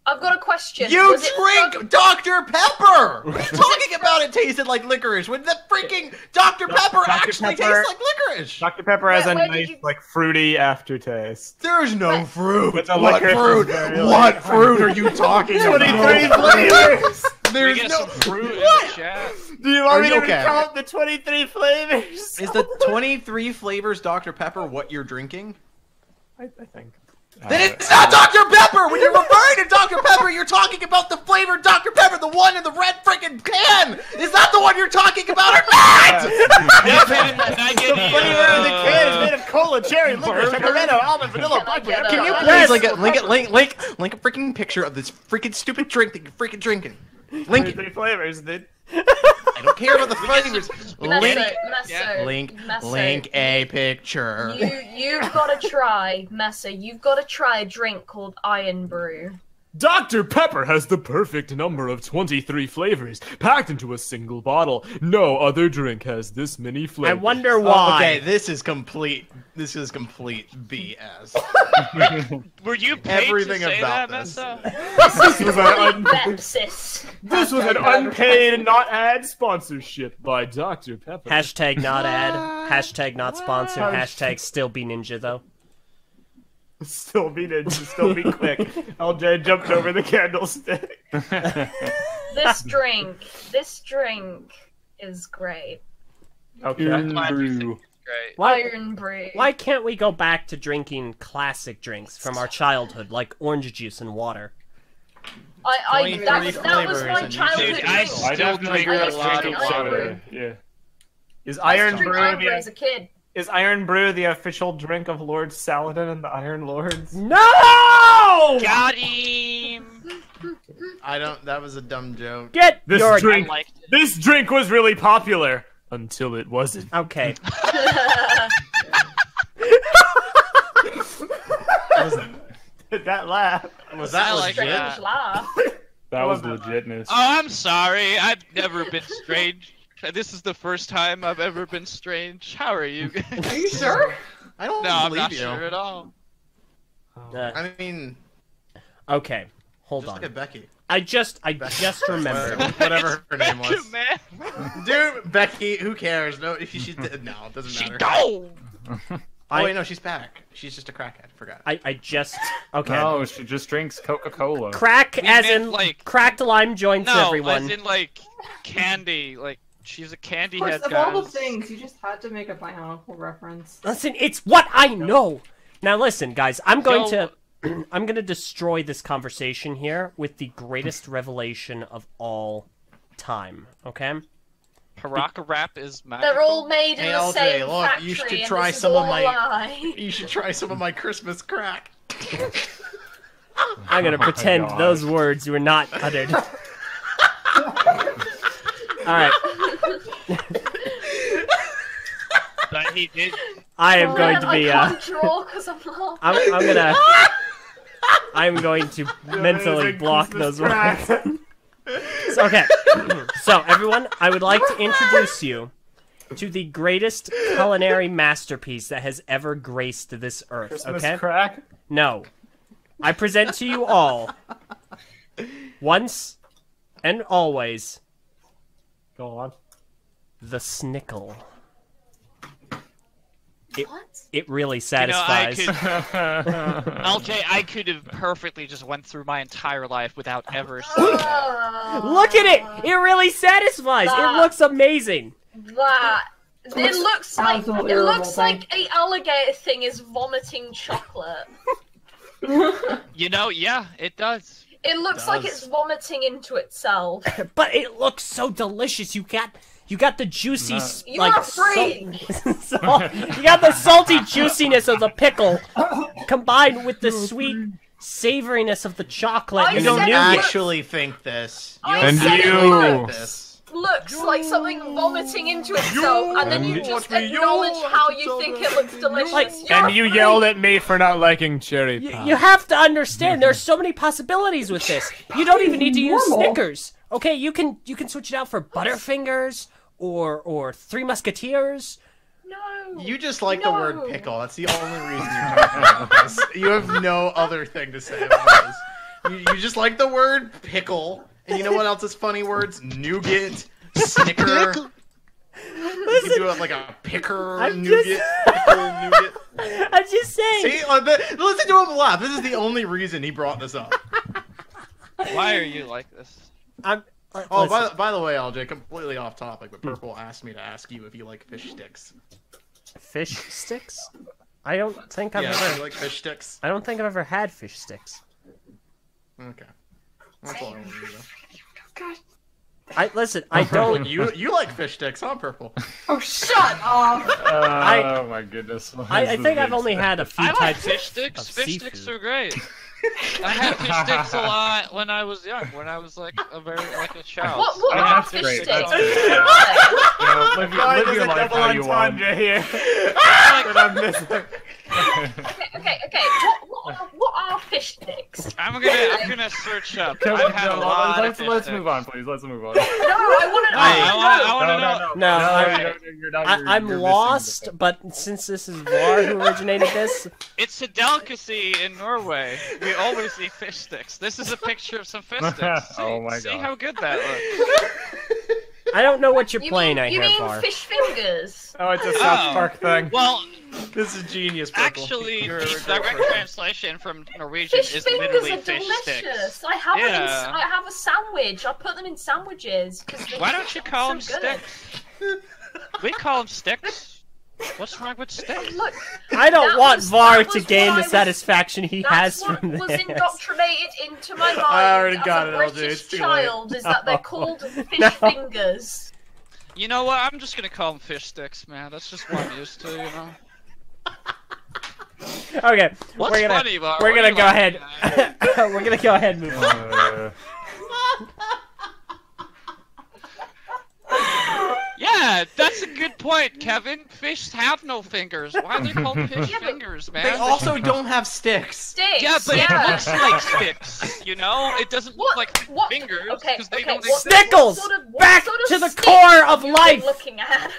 I've got a question. You Was it drink from- Dr. Pepper! What are you talking about? It tasted like licorice when the freaking Dr. Pepper Dr. actually Pepper- tastes like licorice! Dr. Pepper has a Where did nice, you- like, fruity aftertaste. There's no fruit! But the What licorice fruit? is very, What like, fruit are you talking about? 23 flavors! We There's get no some fruit in What? the chat. Do you want Are me you to okay? count the 23 flavors? Is the 23 flavors Dr. Pepper what you're drinking? I think. Then it's not Dr. Pepper! When you're referring to Dr. Pepper, you're talking about the flavored Dr. Pepper, the one in the red freaking can! Is that the one you're talking about or not? Kevin, can I get The flavor of the can is made of cola cola, cherry, licorice, amaretto, almond, vanilla, blackberry. Can you Please link a freaking picture of this freaking stupid drink that you're freaking drinking. Link it. 3 flavors, dude. I don't care about the flavors. Meso, Link a picture. You've got to try, Meso. You've got to try a drink called Iron Brew. Dr. Pepper has the perfect number of 23 flavors, packed into a single bottle. No other drink has this many I flavors. wonder why. Okay, this is complete BS. Were you paid Everything to say about that, this. Meso? This was an unpaid, not ad sponsorship by Dr. Pepper. Hashtag not ad. Hashtag not sponsor. Hashtag still be ninja though. Still be ninja, still be quick. Eljay jumped over the candlestick. This drink is great. Okay. Brew. Great. Iron Brew. Why can't we go back to drinking classic drinks from our childhood, like orange juice and water? That was my and childhood Dude, drink. I still drink I a used to lot drink of Iron water. Brew. Yeah. Is I used Iron to drink Brew Iron Brew as a kid. Is Iron Brew the official drink of Lord Saladin and the Iron Lords? No! Got him! That was a dumb joke. Get This your drink, I liked it. this drink was really popular until it wasn't. Okay. That laugh. Was that I like legit? that. Strange laugh. That was legitness. Oh, I'm sorry. I've never been strange. This is the first time I've ever been strange. How are you? Are you sure? I don't No, I'm believe not you. sure at all. I mean, Okay. Hold just on. look at Becky. I just remembered. Whatever her name was. Dude, man. Dude, Becky, who cares? No, she's dead now. It doesn't She matter. go. Oh wait, no, she's back. She's just a crackhead. Forgot. I just okay. No, she just drinks Coca-Cola. Crack We as meant, in like- cracked lime joints, No, everyone. as in like candy. Like she's a candy Of course, head, of guys. all the things, you just had to make a pineapple reference. Listen, it's what I know. Now listen, guys, I'm going Yo. to I'm going to destroy this conversation here with the greatest revelation of all time, okay? Paraka wrap is magical. They're all made in Hey, the LJ, same look, factory, you should and try this is some of all my- a lie. You should try some of my Christmas crack. I'm going to pretend gosh. those words were not uttered. All right. But he did. I am going to be I can't draw because I'm laughing. I'm going to mentally Amazing block Christmas those words. crack. So, okay. So, everyone, I would like to introduce you to the greatest culinary masterpiece that has ever graced this earth, Christmas okay? crack. No. I present to you all, once and always, Go on. the Snickle. What? It really You know, I satisfies. could. LJ, I could have perfectly just went through my entire life without ever seeing that. Look at it! It really satisfies! It looks amazing! That. It looks like absolutely it looks revolting. like a alligator thing is vomiting chocolate. You know, yeah, it does. It looks like it's vomiting into itself. But it looks so delicious. You got the juicy, You're like a freak. you got the salty juiciness of the pickle, combined with the sweet savoriness of the chocolate. I You You don't said don't it nougat. actually think this. You I don't said it actually think looks. this. Looks like something vomiting into itself, and then you just acknowledge how you think it looks delicious. Like- You're And you a yelled freak. at me for not liking cherry pie. You have to understand. There's so many possibilities with this. You don't even need to use Normal. Snickers. Okay, you can switch it out for Butterfingers or Three Musketeers. No. You just like No. the word pickle. That's the only reason you're talking about this. You have no other thing to say about this. You just like the word pickle. And you know what else is funny words? Nougat, snicker. You can do it like a picker, I'm nougat, pickle, nougat. I'm just saying. See, listen to him laugh. This is the only reason he brought this up. Why are you like this? I'm. Oh, listen. by the way, LJ, completely off topic, but Prpl asked me to ask you if you like fish sticks. Fish sticks? I don't think I've Yeah, ever. you like fish sticks? I don't think I've ever had fish sticks. Okay. That's all I wanted to know. I don't. You like fish sticks, huh, Prpl? Oh, shut up! Oh my goodness. I think I've only had a few I like types fish sticks. of Fish seafood. sticks are great. I had fish sticks a lot when I was young, when I was like a child. What Yeah, are that's fish great. sticks? You know, live Why your there's a life double how you want. entendre here that I'm missing. Okay. What are fish sticks? I'm gonna search up. I've had a lot of fish Let's sticks. move on, please. Let's move on. No, I want to. I want to know. No, I'm lost, but since this is Var who originated this, It's a delicacy in Norway. We always eat fish sticks. This is a picture of some fish sticks. See, Oh my see God. how good that looks. I don't know what you're You playing mean, at you here, mean Var. fish fingers? Oh, it's a South Oh. Park thing. Well, This is genius, Prpl. actually, You're a the great direct person. translation from Norwegian Fish is fingers literally are fish delicious. sticks. I have it. Yeah. I have a sandwich. I put them in sandwiches. Why don't you call them so good. sticks? We call them sticks. What's wrong with sticks? Look, I don't that want was- Var that to was gain what the I was- satisfaction he has that's what from was this. indoctrinated into my mind I already as got a it, Eljay, British it's too child is that they're called fish No. fingers. You know what? I'm just gonna call them fish sticks, man. That's just what I'm used to, you know. Okay, What's we're gonna funny, Var? we're What gonna do you go like? ahead. We're gonna go ahead and move on. Yeah, that's a good point, Kevin. Fish have no fingers. Why are they called fish Yeah, but fingers, man? They also don't have sticks. Sticks. Yeah, but it looks like sticks. You know, it doesn't look like What? fingers Okay, because they okay, don't what- exist. Snickles! what Back sort to the sticks core of have you life! been looking at?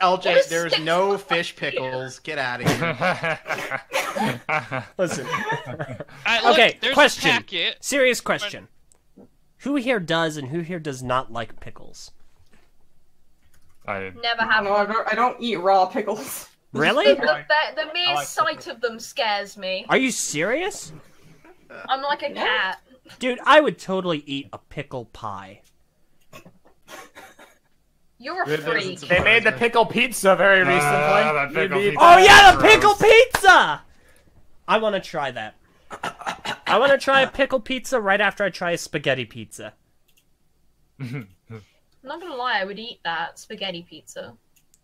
Eljay, What there's sticks no are fish here? pickles. Get out of here. Listen, Look, Okay, there's question. A packet. serious question: who here does and who here does not like pickles? Never have. No, I don't eat raw pickles. Really? The mere like sight of them scares me. Are you serious? I'm like a cat. Dude, I would totally eat a pickle pie. You're a freak. They made the pickle pizza very recently. that You pickle need- pizza. Oh yeah, the Gross. pickle pizza! I want to try that. I want to try a pickle pizza right after I try a spaghetti pizza. I'm not gonna lie, I would eat that spaghetti pizza.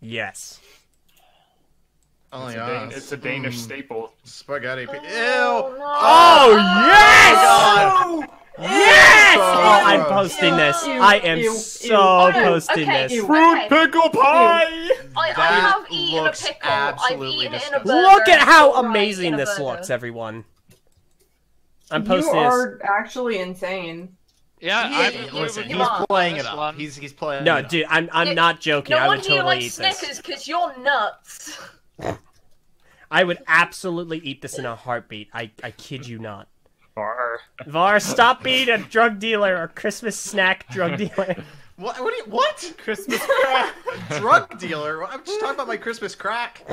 Yes. Oh, It's a Danish staple. Spaghetti pizza. Oh, Ew. no. Oh yes! God. Yes! So Oh, I'm gross. posting this. Ew, I am ew, so ew. Oh, no, posting okay, this. ew. Fruit pickle pie! I That have eaten a looks pickle. I've absolutely eaten it in a disgusting. burger. Look at how It's alright amazing in a this burger. looks, everyone. I'm You posting this. are actually insane. Yeah, Yeah, I would listen, agree he's with on playing this it up. one. He's playing No, it up. dude, I'm Yeah, not joking. No I would wonder you totally like eat this. Snickers, because you're nuts. I would absolutely eat this in a heartbeat. I kid you not. Bar. Var, stop being a drug dealer or Christmas snack drug dealer. What? Christmas crack. Drug dealer? I'm just talking about my Christmas crack.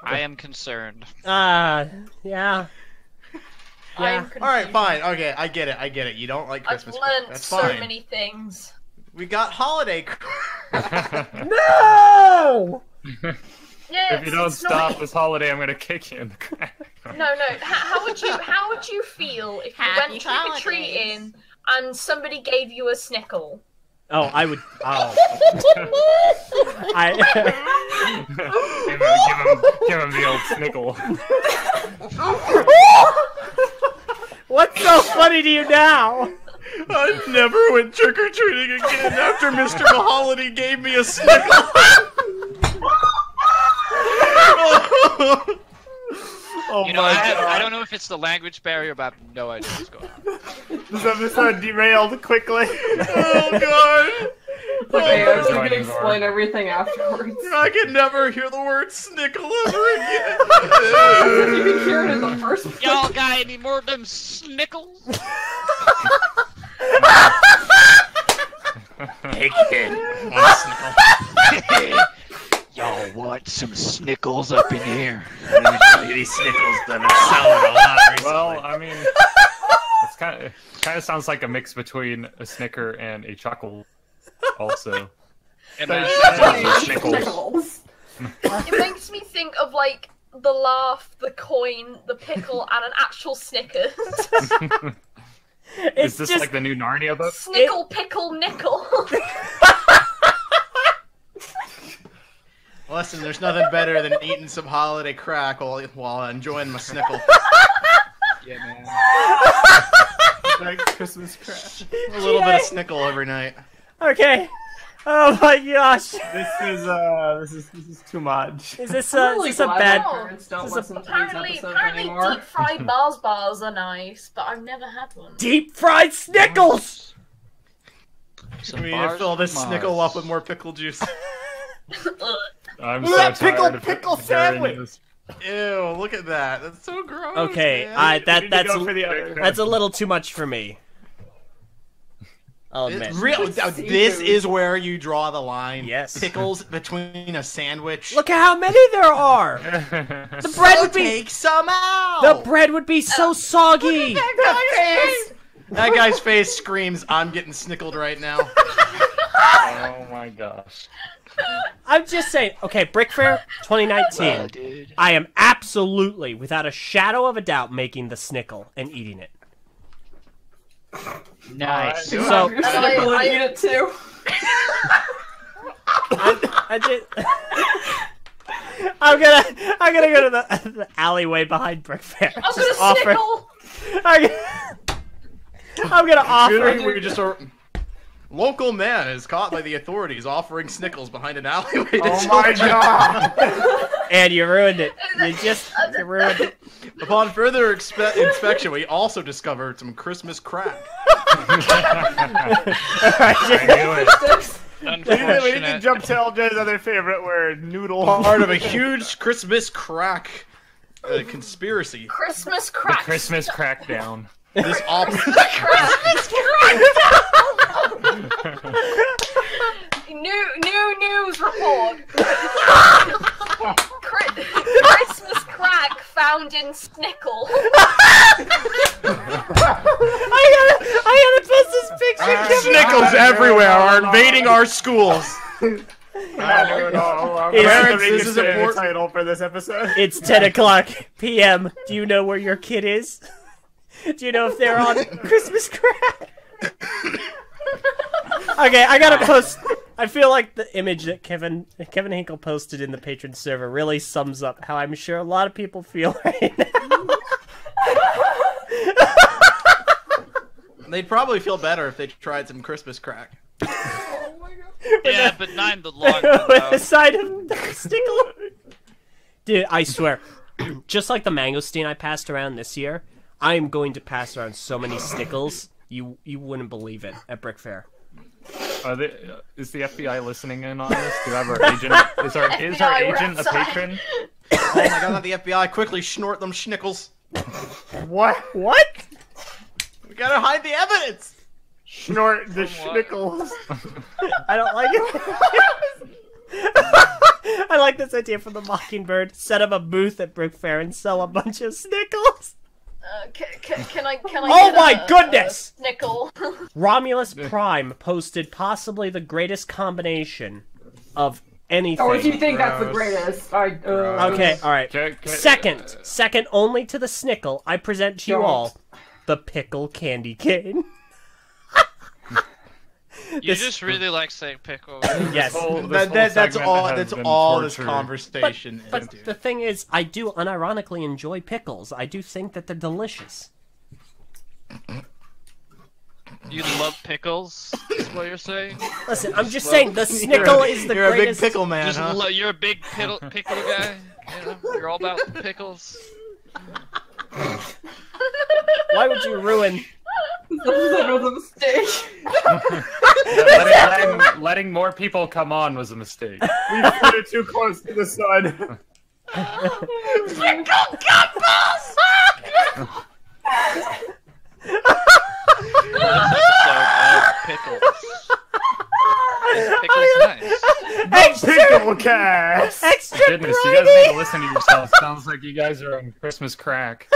I am concerned. Yeah. I am Yeah. confused. All right, fine. Okay, I get it. You don't like I've Christmas crack. learned That's so fine. many things. We got holiday crack. No! Yeah, If you don't it's not- stop this holiday, I'm gonna kick you in the crack. No. How would you feel if you Happy went trick or treating and somebody gave you a Snickle? Oh, I would. Oh. I. give him the old Snickle. What's so funny to you now? I never went trick or treating again after Mr. Mahoney gave me a Snickle. Oh You know, my I god. don't know if it's the language barrier, but I have no idea what's going on. This episode derailed quickly. Oh god. Okay, I'm just Joining gonna explain Var. everything afterwards. I can never hear the word Snickle ever again. You can hear it in the first place. Y'all got any more of them Snickles? Hey kid, want a Snickle? Y'all want some Snickles up in here? Let me tell you, these Snickles done are selling a lot recently. Well, I mean, it's kind of sounds like a mix between a Snicker and a Chuckle, also. And But I- it's Snickles. Snickles. It makes me think of like the laugh, the coin, the pickle, and an actual Snickers. Is this like the new Narnia book? Snickle, pickle, nickel. Listen, there's nothing better than eating some holiday crack while enjoying my Snickle. Yeah, man. Like Christmas crash. A little bit of Snickle every night. Okay. Oh my gosh. This is too much. Is this I'm really is this a glad bad? my parents don't this is a- listen to these apparently episodes apparently anymore. deep fried Mars bars are nice, but I've never had one. Deep fried Snickles. We need to fill this Snickle up with more pickle juice. I'm Ooh, so that tired of pickle hearing sandwich. this. Ew, look at that. That's so gross. Okay, man. that's Go for the other. that's a little too much for me. I'll admit. This is where you draw the line. Yes. Pickles between a sandwich. Look at how many there are. The bread would be Take some out. the bread would be so soggy. That guy's face screams, "I'm getting snickled right now." Oh my gosh. I'm just saying. Okay, Brick Fair 2019. Well, dude. I am absolutely, without a shadow of a doubt, making the Snickle and eating it. Nice. Do it. So Your Snickle and eat it too. I did. I'm gonna go to the alleyway behind Brick Fair. I'm Just gonna offer. Snickle. I'm gonna offer. We just local man is caught by the authorities offering Snickles behind an alleyway. To Oh my children. god! And you ruined it. You ruined it. Upon further inspection, we also discovered some Christmas crack. I knew it. We need to Unfortunate. jump to Eljay's other favorite word, noodle. Part of a huge Christmas crack conspiracy. Christmas The crack. Christmas crackdown. This all New news report. Christmas crack found in Snickle. I gotta post this picture. Snickles everywhere are invading our schools. Parents, this is important. title for this episode. It's 10 o'clock p.m. Do you know where your kid is? Do you know if they're on Christmas crack? Okay, I gotta post. I feel like the image that Kevin Hinkle posted in the patron server really sums up how I'm sure a lot of people feel right now. They'd probably feel better if they tried some Christmas crack. Yeah, but not in the long run, With the though. side of Snickle. Dude, I swear, just like the mangosteen I passed around this year, I am going to pass around so many Snickles, you wouldn't believe it at Brick Fair. Is the FBI listening in on this? Do you have our agent? Is our FBI, we're agent a outside. patron? Oh my god, not the FBI! Quickly snort them Snickles. What? What? We gotta hide the evidence. Snort the Snickles. I don't like it. I like this idea from the Mockingbird. Set up a booth at Brick Fair and sell a bunch of Snickles. Can I Oh get my a goodness! Snickle. Romulus Prime posted possibly the greatest combination of anything. Or if you think that's the Gross. greatest, Okay, alright. Okay, Second only to the Snickle, I present to you Don't. all the pickle candy cane. You just really like saying pickle. Yes. That's segment all. has That's been all this torture. conversation But is. Dude. the thing is, I do unironically enjoy pickles. I do think that they're delicious. You love pickles, is what you're saying? Listen, I'm just saying the Snickle is the You're a big greatest. pickle man, Just huh? you're a big pickle guy. You know? You're all about pickles. Why would you ruin? That was a mistake. Letting more people come on was a mistake. We put it too close to the sun. This episode of pickles. Is pickles nice? Pickle cast. Extra Goodness, you guys need to listen to yourselves. Sounds like you guys are on Christmas crack.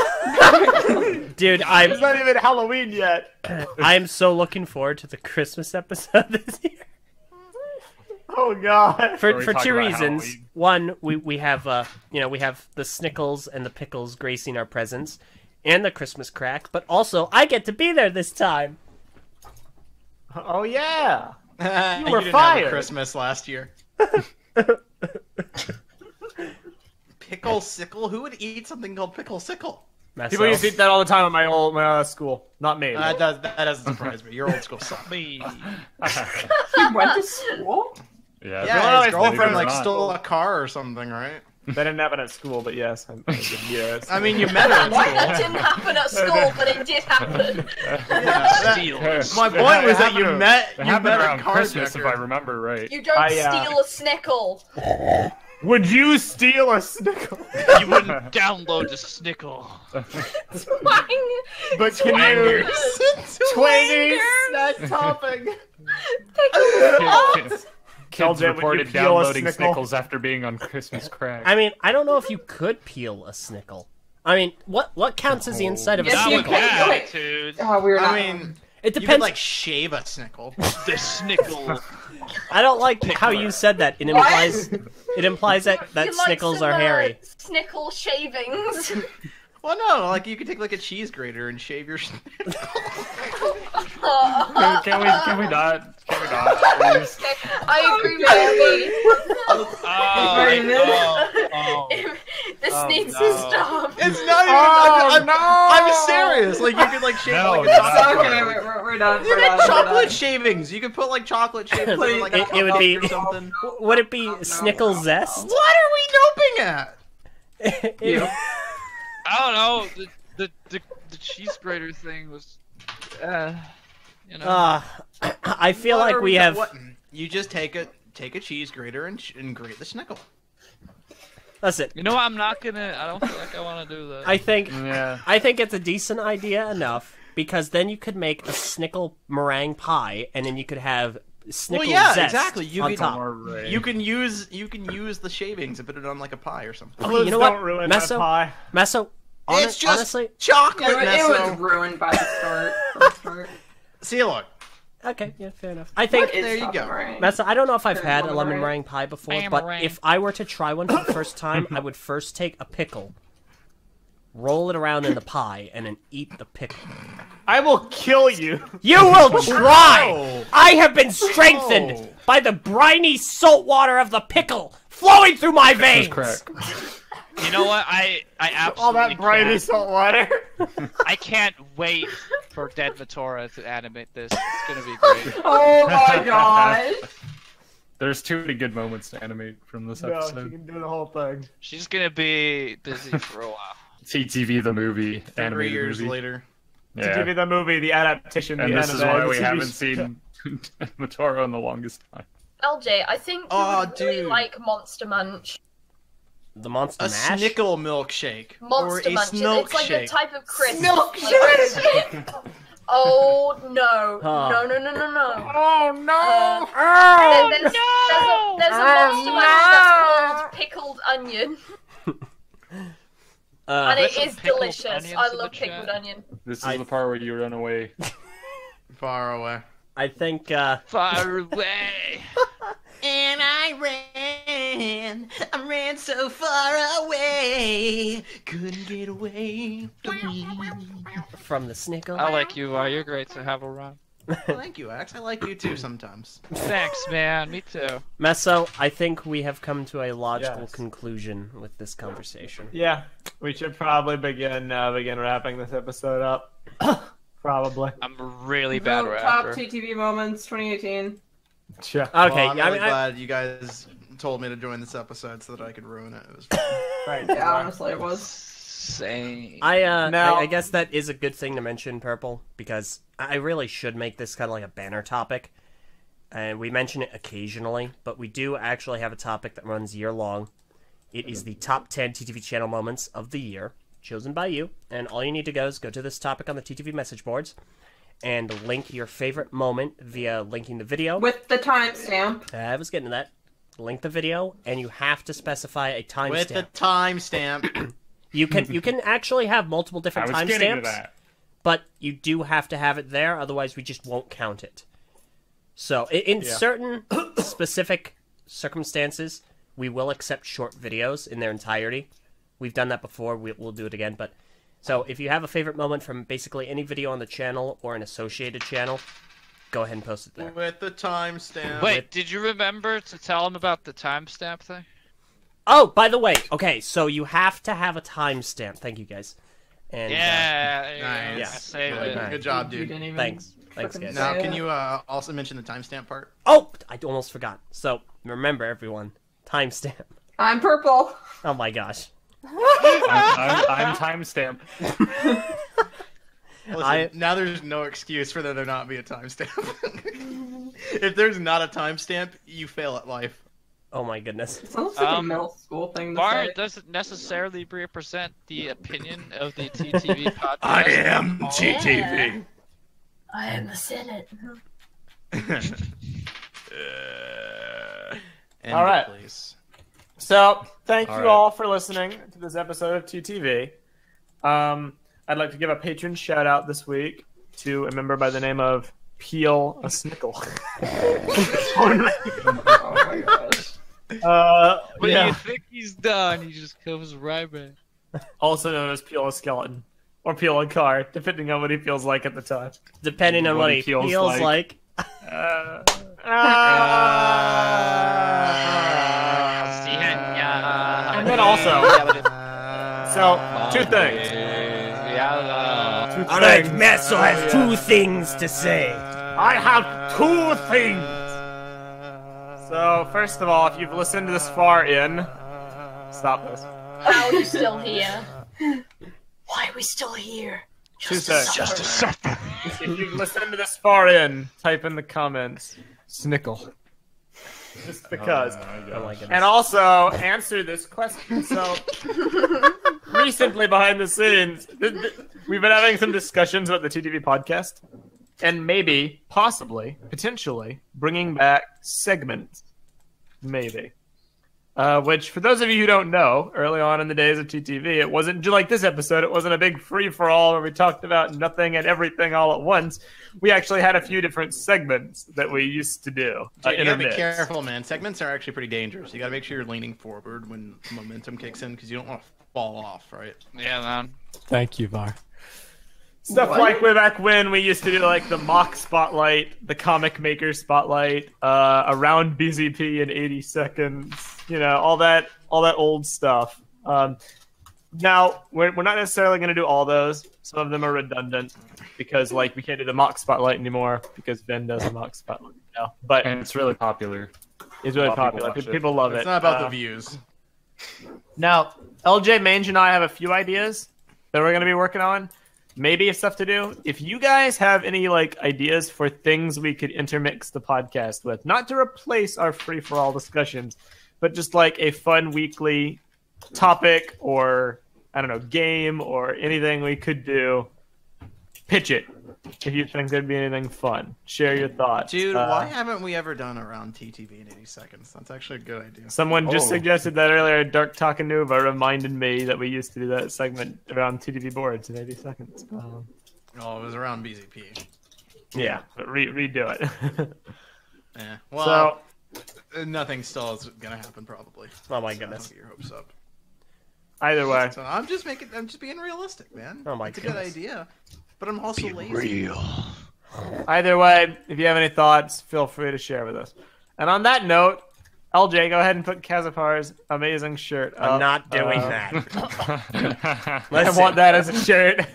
Dude, It's not even Halloween yet. I'm so looking forward to the Christmas episode this year. Oh God! For we for talk two about reasons. Halloween? One, we have we have the Snickles and the pickles gracing our presence, and the Christmas crack. But also, I get to be there this time. Oh yeah! You were didn't fired. Have a Christmas last year. Pickle sickle? Who would eat something called pickle sickle? People used to eat that all the time at my school. Not me. That doesn't surprise me. Your old school sucked. Me. You went to school? Yeah, Yeah, his believe it girlfriend or like not. stole a car or something, right? They didn't have it at school, but yes. Yes. I mean, you met her in That school. didn't happen at school, but it did happen. My point was that you met It happened a around car Christmas, decker. if I remember right. You don't I, steal a Snickle. Would you steal a Snickle? You wouldn't download the Snickle. Twang. But can you Twangers. Twangers snack topping? Kids Eljay, would reported you peel a downloading Snickle? Snickles after being on Christmas crack. I mean, I don't know if you could peel a Snickle. I mean, what counts as the inside of a Yes, Not you with Snickle? can. that attitude. Oh, we were not. I mean, It you depends. could like shave a snickle. The Snickle. I don't like how you said that. It implies that You like Snickles some, are hairy. Snickle shavings. Well, no, like you could take like a cheese grater and shave your. Can we not? Can we not? Please? Okay, I agree with This Oh, needs to no. stop. It's not even. I'm serious. Like you could like shave No, like a no. chocolate. Okay, we're done. You We're get done. we're chocolate done. shavings. You could put like chocolate shavings in like a It would be- or something. Would it be Snickle Zest? What are we noping at? You. I don't know. The cheese grater thing was, you know. I feel What like are we have. What? You just take a cheese grater and grate the snickle. Listen, You know what? I'm not gonna. I don't feel like I want to do that. I think Yeah. it's a decent idea enough because then you could make a Snickle meringue pie, and then you could have Snickle Well, yeah, Zest exactly. You on could- top. Alright. You can use the shavings and put it on like a pie or something. Okay, you know what, Don't ruin Meso? my pie. Meso, It's just honestly, chocolate. It was Meso. ruined by the start. From the start. See, look. okay, yeah, fair enough. I think What is there you chocolate go. meringue? Meso, I don't know if I've Fair had a lemon lemon meringue. meringue pie before, Lemon but meringue. if I were to try one for the first time, I would first take a pickle, roll it around in the pie, and then eat the pickle. I will kill you. You will try! No. I have been strengthened No. by the briny salt water of the pickle flowing through my veins! Crack. You know what? I absolutely All that briny can't. salt water. I can't wait for Dead Matora to animate this. It's gonna be great. Oh my gosh. There's too many good moments to animate from this No, she episode. can do the whole thing. She's gonna be busy for a while. TTV the movie, 3 animated years movie. later. To give you Yeah. the movie, the adaptation, And the this is anime, why the we TV haven't show. seen Matoro in the longest time. LJ, I think you Aw, would really dude. like Monster Munch. The Monster A Mash? snickle milkshake. Monster or a Munch. It's like a snilkshake. type of crisp. Milkshake. Like- oh no. Huh. No, no, no, no, no. Oh no! There's a Monster Munch that's called pickled onion. And it Put some is pickled delicious. onions I in the love chat. pickled onion. This is I- the part where you run away. Far away. I think, Far away. And I ran so far away, couldn't get away from me. from the Snickle. I like you. You're great to have around. Thank you, Axe. I like you too sometimes. Thanks, man. Me too. Meso, I think we have come to a logical Yes. conclusion with this conversation. Yeah, we should probably begin wrapping this episode up. Probably. I'm really bad Vote top rapper. TTV moments 2018. Yeah. Okay, Well, I'm I really mean, glad you guys told me to join this episode so that I could ruin it. It was fun. Right. Yeah, honestly, it was. Same. Now- I guess that is a good thing to mention, Prpl, because I really should make this kind of like a banner topic. And we mention it occasionally, but we do actually have a topic that runs year long. It is the top 10 TTV channel moments of the year, chosen by you. And all you need to go is go to this topic on the TTV message boards and link your favorite moment via linking the video. With the timestamp. I was getting to that. Link the video, and you have to specify a With the timestamp. timestamp. You can actually have multiple I different was getting to timestamps, that. but you do have to have it there. Otherwise, we just won't count it. So in certain specific circumstances, we will accept short videos in their entirety. We've done that before. We'll do it again. But so if you have a favorite moment from basically any video on the channel or an associated channel, go ahead and post it there. With the timestamp. Wait, did you remember to tell them about the timestamp thing? Oh, by the way, okay, so you have to have a timestamp. Thank you, guys. And, Nice. Yeah. Save Good, it. Good job, You dude. didn't even Thanks, frickin' guys. Now, say can it. you also mention the timestamp part? Oh, I almost forgot. So remember, everyone, timestamp. I'm Prpl. Oh my gosh. I'm timestamp. Listen, now there's no excuse for there to not be a timestamp. If there's not a timestamp, you fail at life. Oh my goodness. It's almost like a middle school thing to Bar say. doesn't necessarily represent the opinion of the TTV podcast. am TTV. I am the Senate. All right. Please. So, thank All you right. all for listening to this episode of TTV. I'd like to give a patron shout out this week to a member by the name of Peel a Snickle. Oh my gosh. When yeah. you think he's done, he just comes right back. Also known as Peel a Skeleton. Or Peel a Car, depending on what he feels like at the time. Depending on what he feels like. And then also, so, two things. All right, Meso has two things to say. I have two things. So, first of all, if you've listened this far in, stop this. How are you still here? Why are we still here? Two things. Just a suffer. If you've listened to this far in, type in the comments, Snickle. Just because. Oh my goodness. And also, answer this question. So, recently behind the scenes, we've been having some discussions about the TTV podcast. And maybe, possibly, potentially, bringing back segments. Maybe. Which, for those of you who don't know, early on in the days of TTV, it wasn't just like this episode. It wasn't a big free-for-all where we talked about nothing and everything all at once. We actually had a few different segments that we used to do. You gotta be intermix. careful, man. Segments are actually pretty dangerous. You gotta make sure you're leaning forward when momentum kicks in, because you don't want to fall off, right? Yeah, man. Thank you, Var. Stuff like way back when we used to do like the mock spotlight, the comic maker spotlight, around BZP in 80 seconds, you know, all that old stuff. Now we're not necessarily going to do all those. Some of them are redundant because like we can't do the mock spotlight anymore because Ben does the mock spotlight now. But And it's really popular. it's really a lot of people popular. watch it. People love it. It's not about the views. Now, Eljay, Mange, and I have a few ideas that we're going to be working on. Maybe stuff to do. If you guys have any like ideas for things we could intermix the podcast with, not to replace our free-for-all discussions, but just like a fun weekly topic or, I don't know, game or anything we could do, pitch it. If you think there'd be anything fun, share your thoughts. Dude, why haven't we ever done around TTV in 80 seconds? That's actually a good idea. Someone just Oh. suggested that earlier. Dark Takanuva reminded me that we used to do that segment around TTV boards in 80 seconds. Oh, it was around BZP. Yeah, but redo it. Yeah. Well, So, nothing still is gonna happen probably. Oh my So goodness. Don't get your hopes up. either way, So I'm just being realistic, man. Oh my it's a goodness. good idea, but I'm also Be lazy. real. either way, if you have any thoughts, feel free to share with us. And on that note, LJ, go ahead and put Kazapar's amazing shirt up. I'm not doing that. I Listen. want that as a shirt.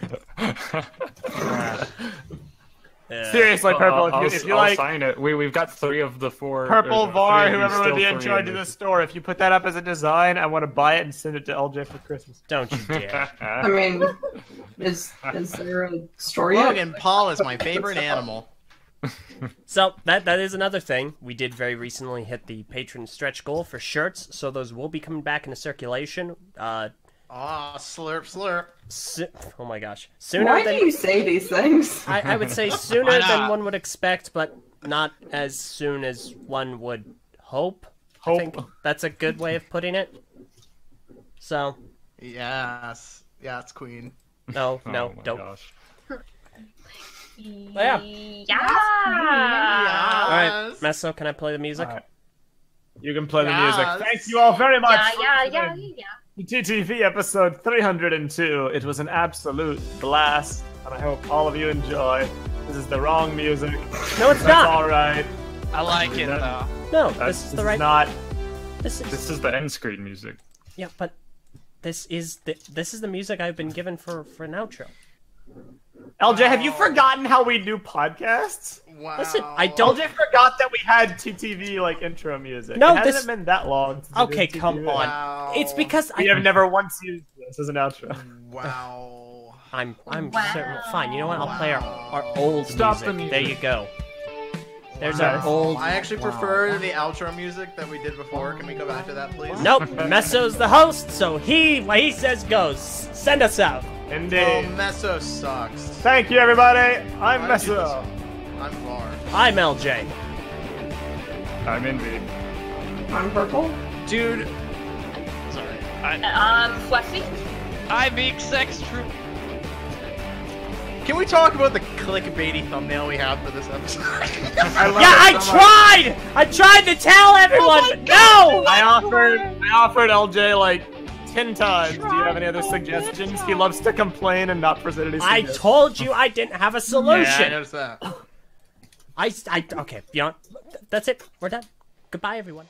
Seriously, Prpl, if you I'll like sign it. We've got 3 of the 4. Prpl, Var, three of whoever these, would still be in 3 charge of this. the store, if you put that up as a design, I want to buy it and send it to LJ for Christmas. Don't you dare. I mean, is there a story yet? Logan Paul is my favorite animal. So that is another thing. We did very recently hit the patron stretch goal for shirts, so those will be coming back into circulation. Ah, slurp, slurp. Oh my gosh, sooner Why than do you say these things? I would say sooner Why than not? one would expect, but not as soon as one would hope. I think that's a good way of putting it. So Yes, Queen. no, Oh my don't. gosh. Yeah. All right, Meso, can I play the music? All right. You can play the Yes. music. Thank you all very much. Yeah. TTV episode 302. It was an absolute blast, and I hope all of you enjoy. This is the wrong music. No, it's That's not. all right. I like it though. No, This this is the right. Not. This is This is the end screen music. yeah, but this is the music I've been given for an outro. LJ, have you forgotten how we do podcasts? Wow. Listen, I don't. LJ forgot that we had TTV like intro music. No, it hasn't this- been that long. Since we Okay, did come TTV. on. Wow. It's because We have never once used this as an outro. Wow. I'm Wow. certain. Fine, you know what? I'll play our old Stop music. the music. There you go. There's Wow. our old. I actually prefer the outro music that we did before. Can we go back to that, please? Nope, Meso's the host, so what he says goes. Send us out. Oh, Indeed. Meso sucks. Thank you, everybody. I'm Why did you Meso. I'm Var. I'm Eljay. I'm Invi. I'm Prpl. Dude, Phweff. I make sex troop. can we talk about the clickbaity thumbnail we have for this episode? I love Yeah, it I so much. tried! I tried to tell everyone, but no! I offered LJ like 10 times. Do you have any other suggestions? He loves to complain and not present any I suggestions. told you I didn't have a Yeah, I solution. noticed that. Okay, beyond. That's it. We're done. Goodbye, everyone.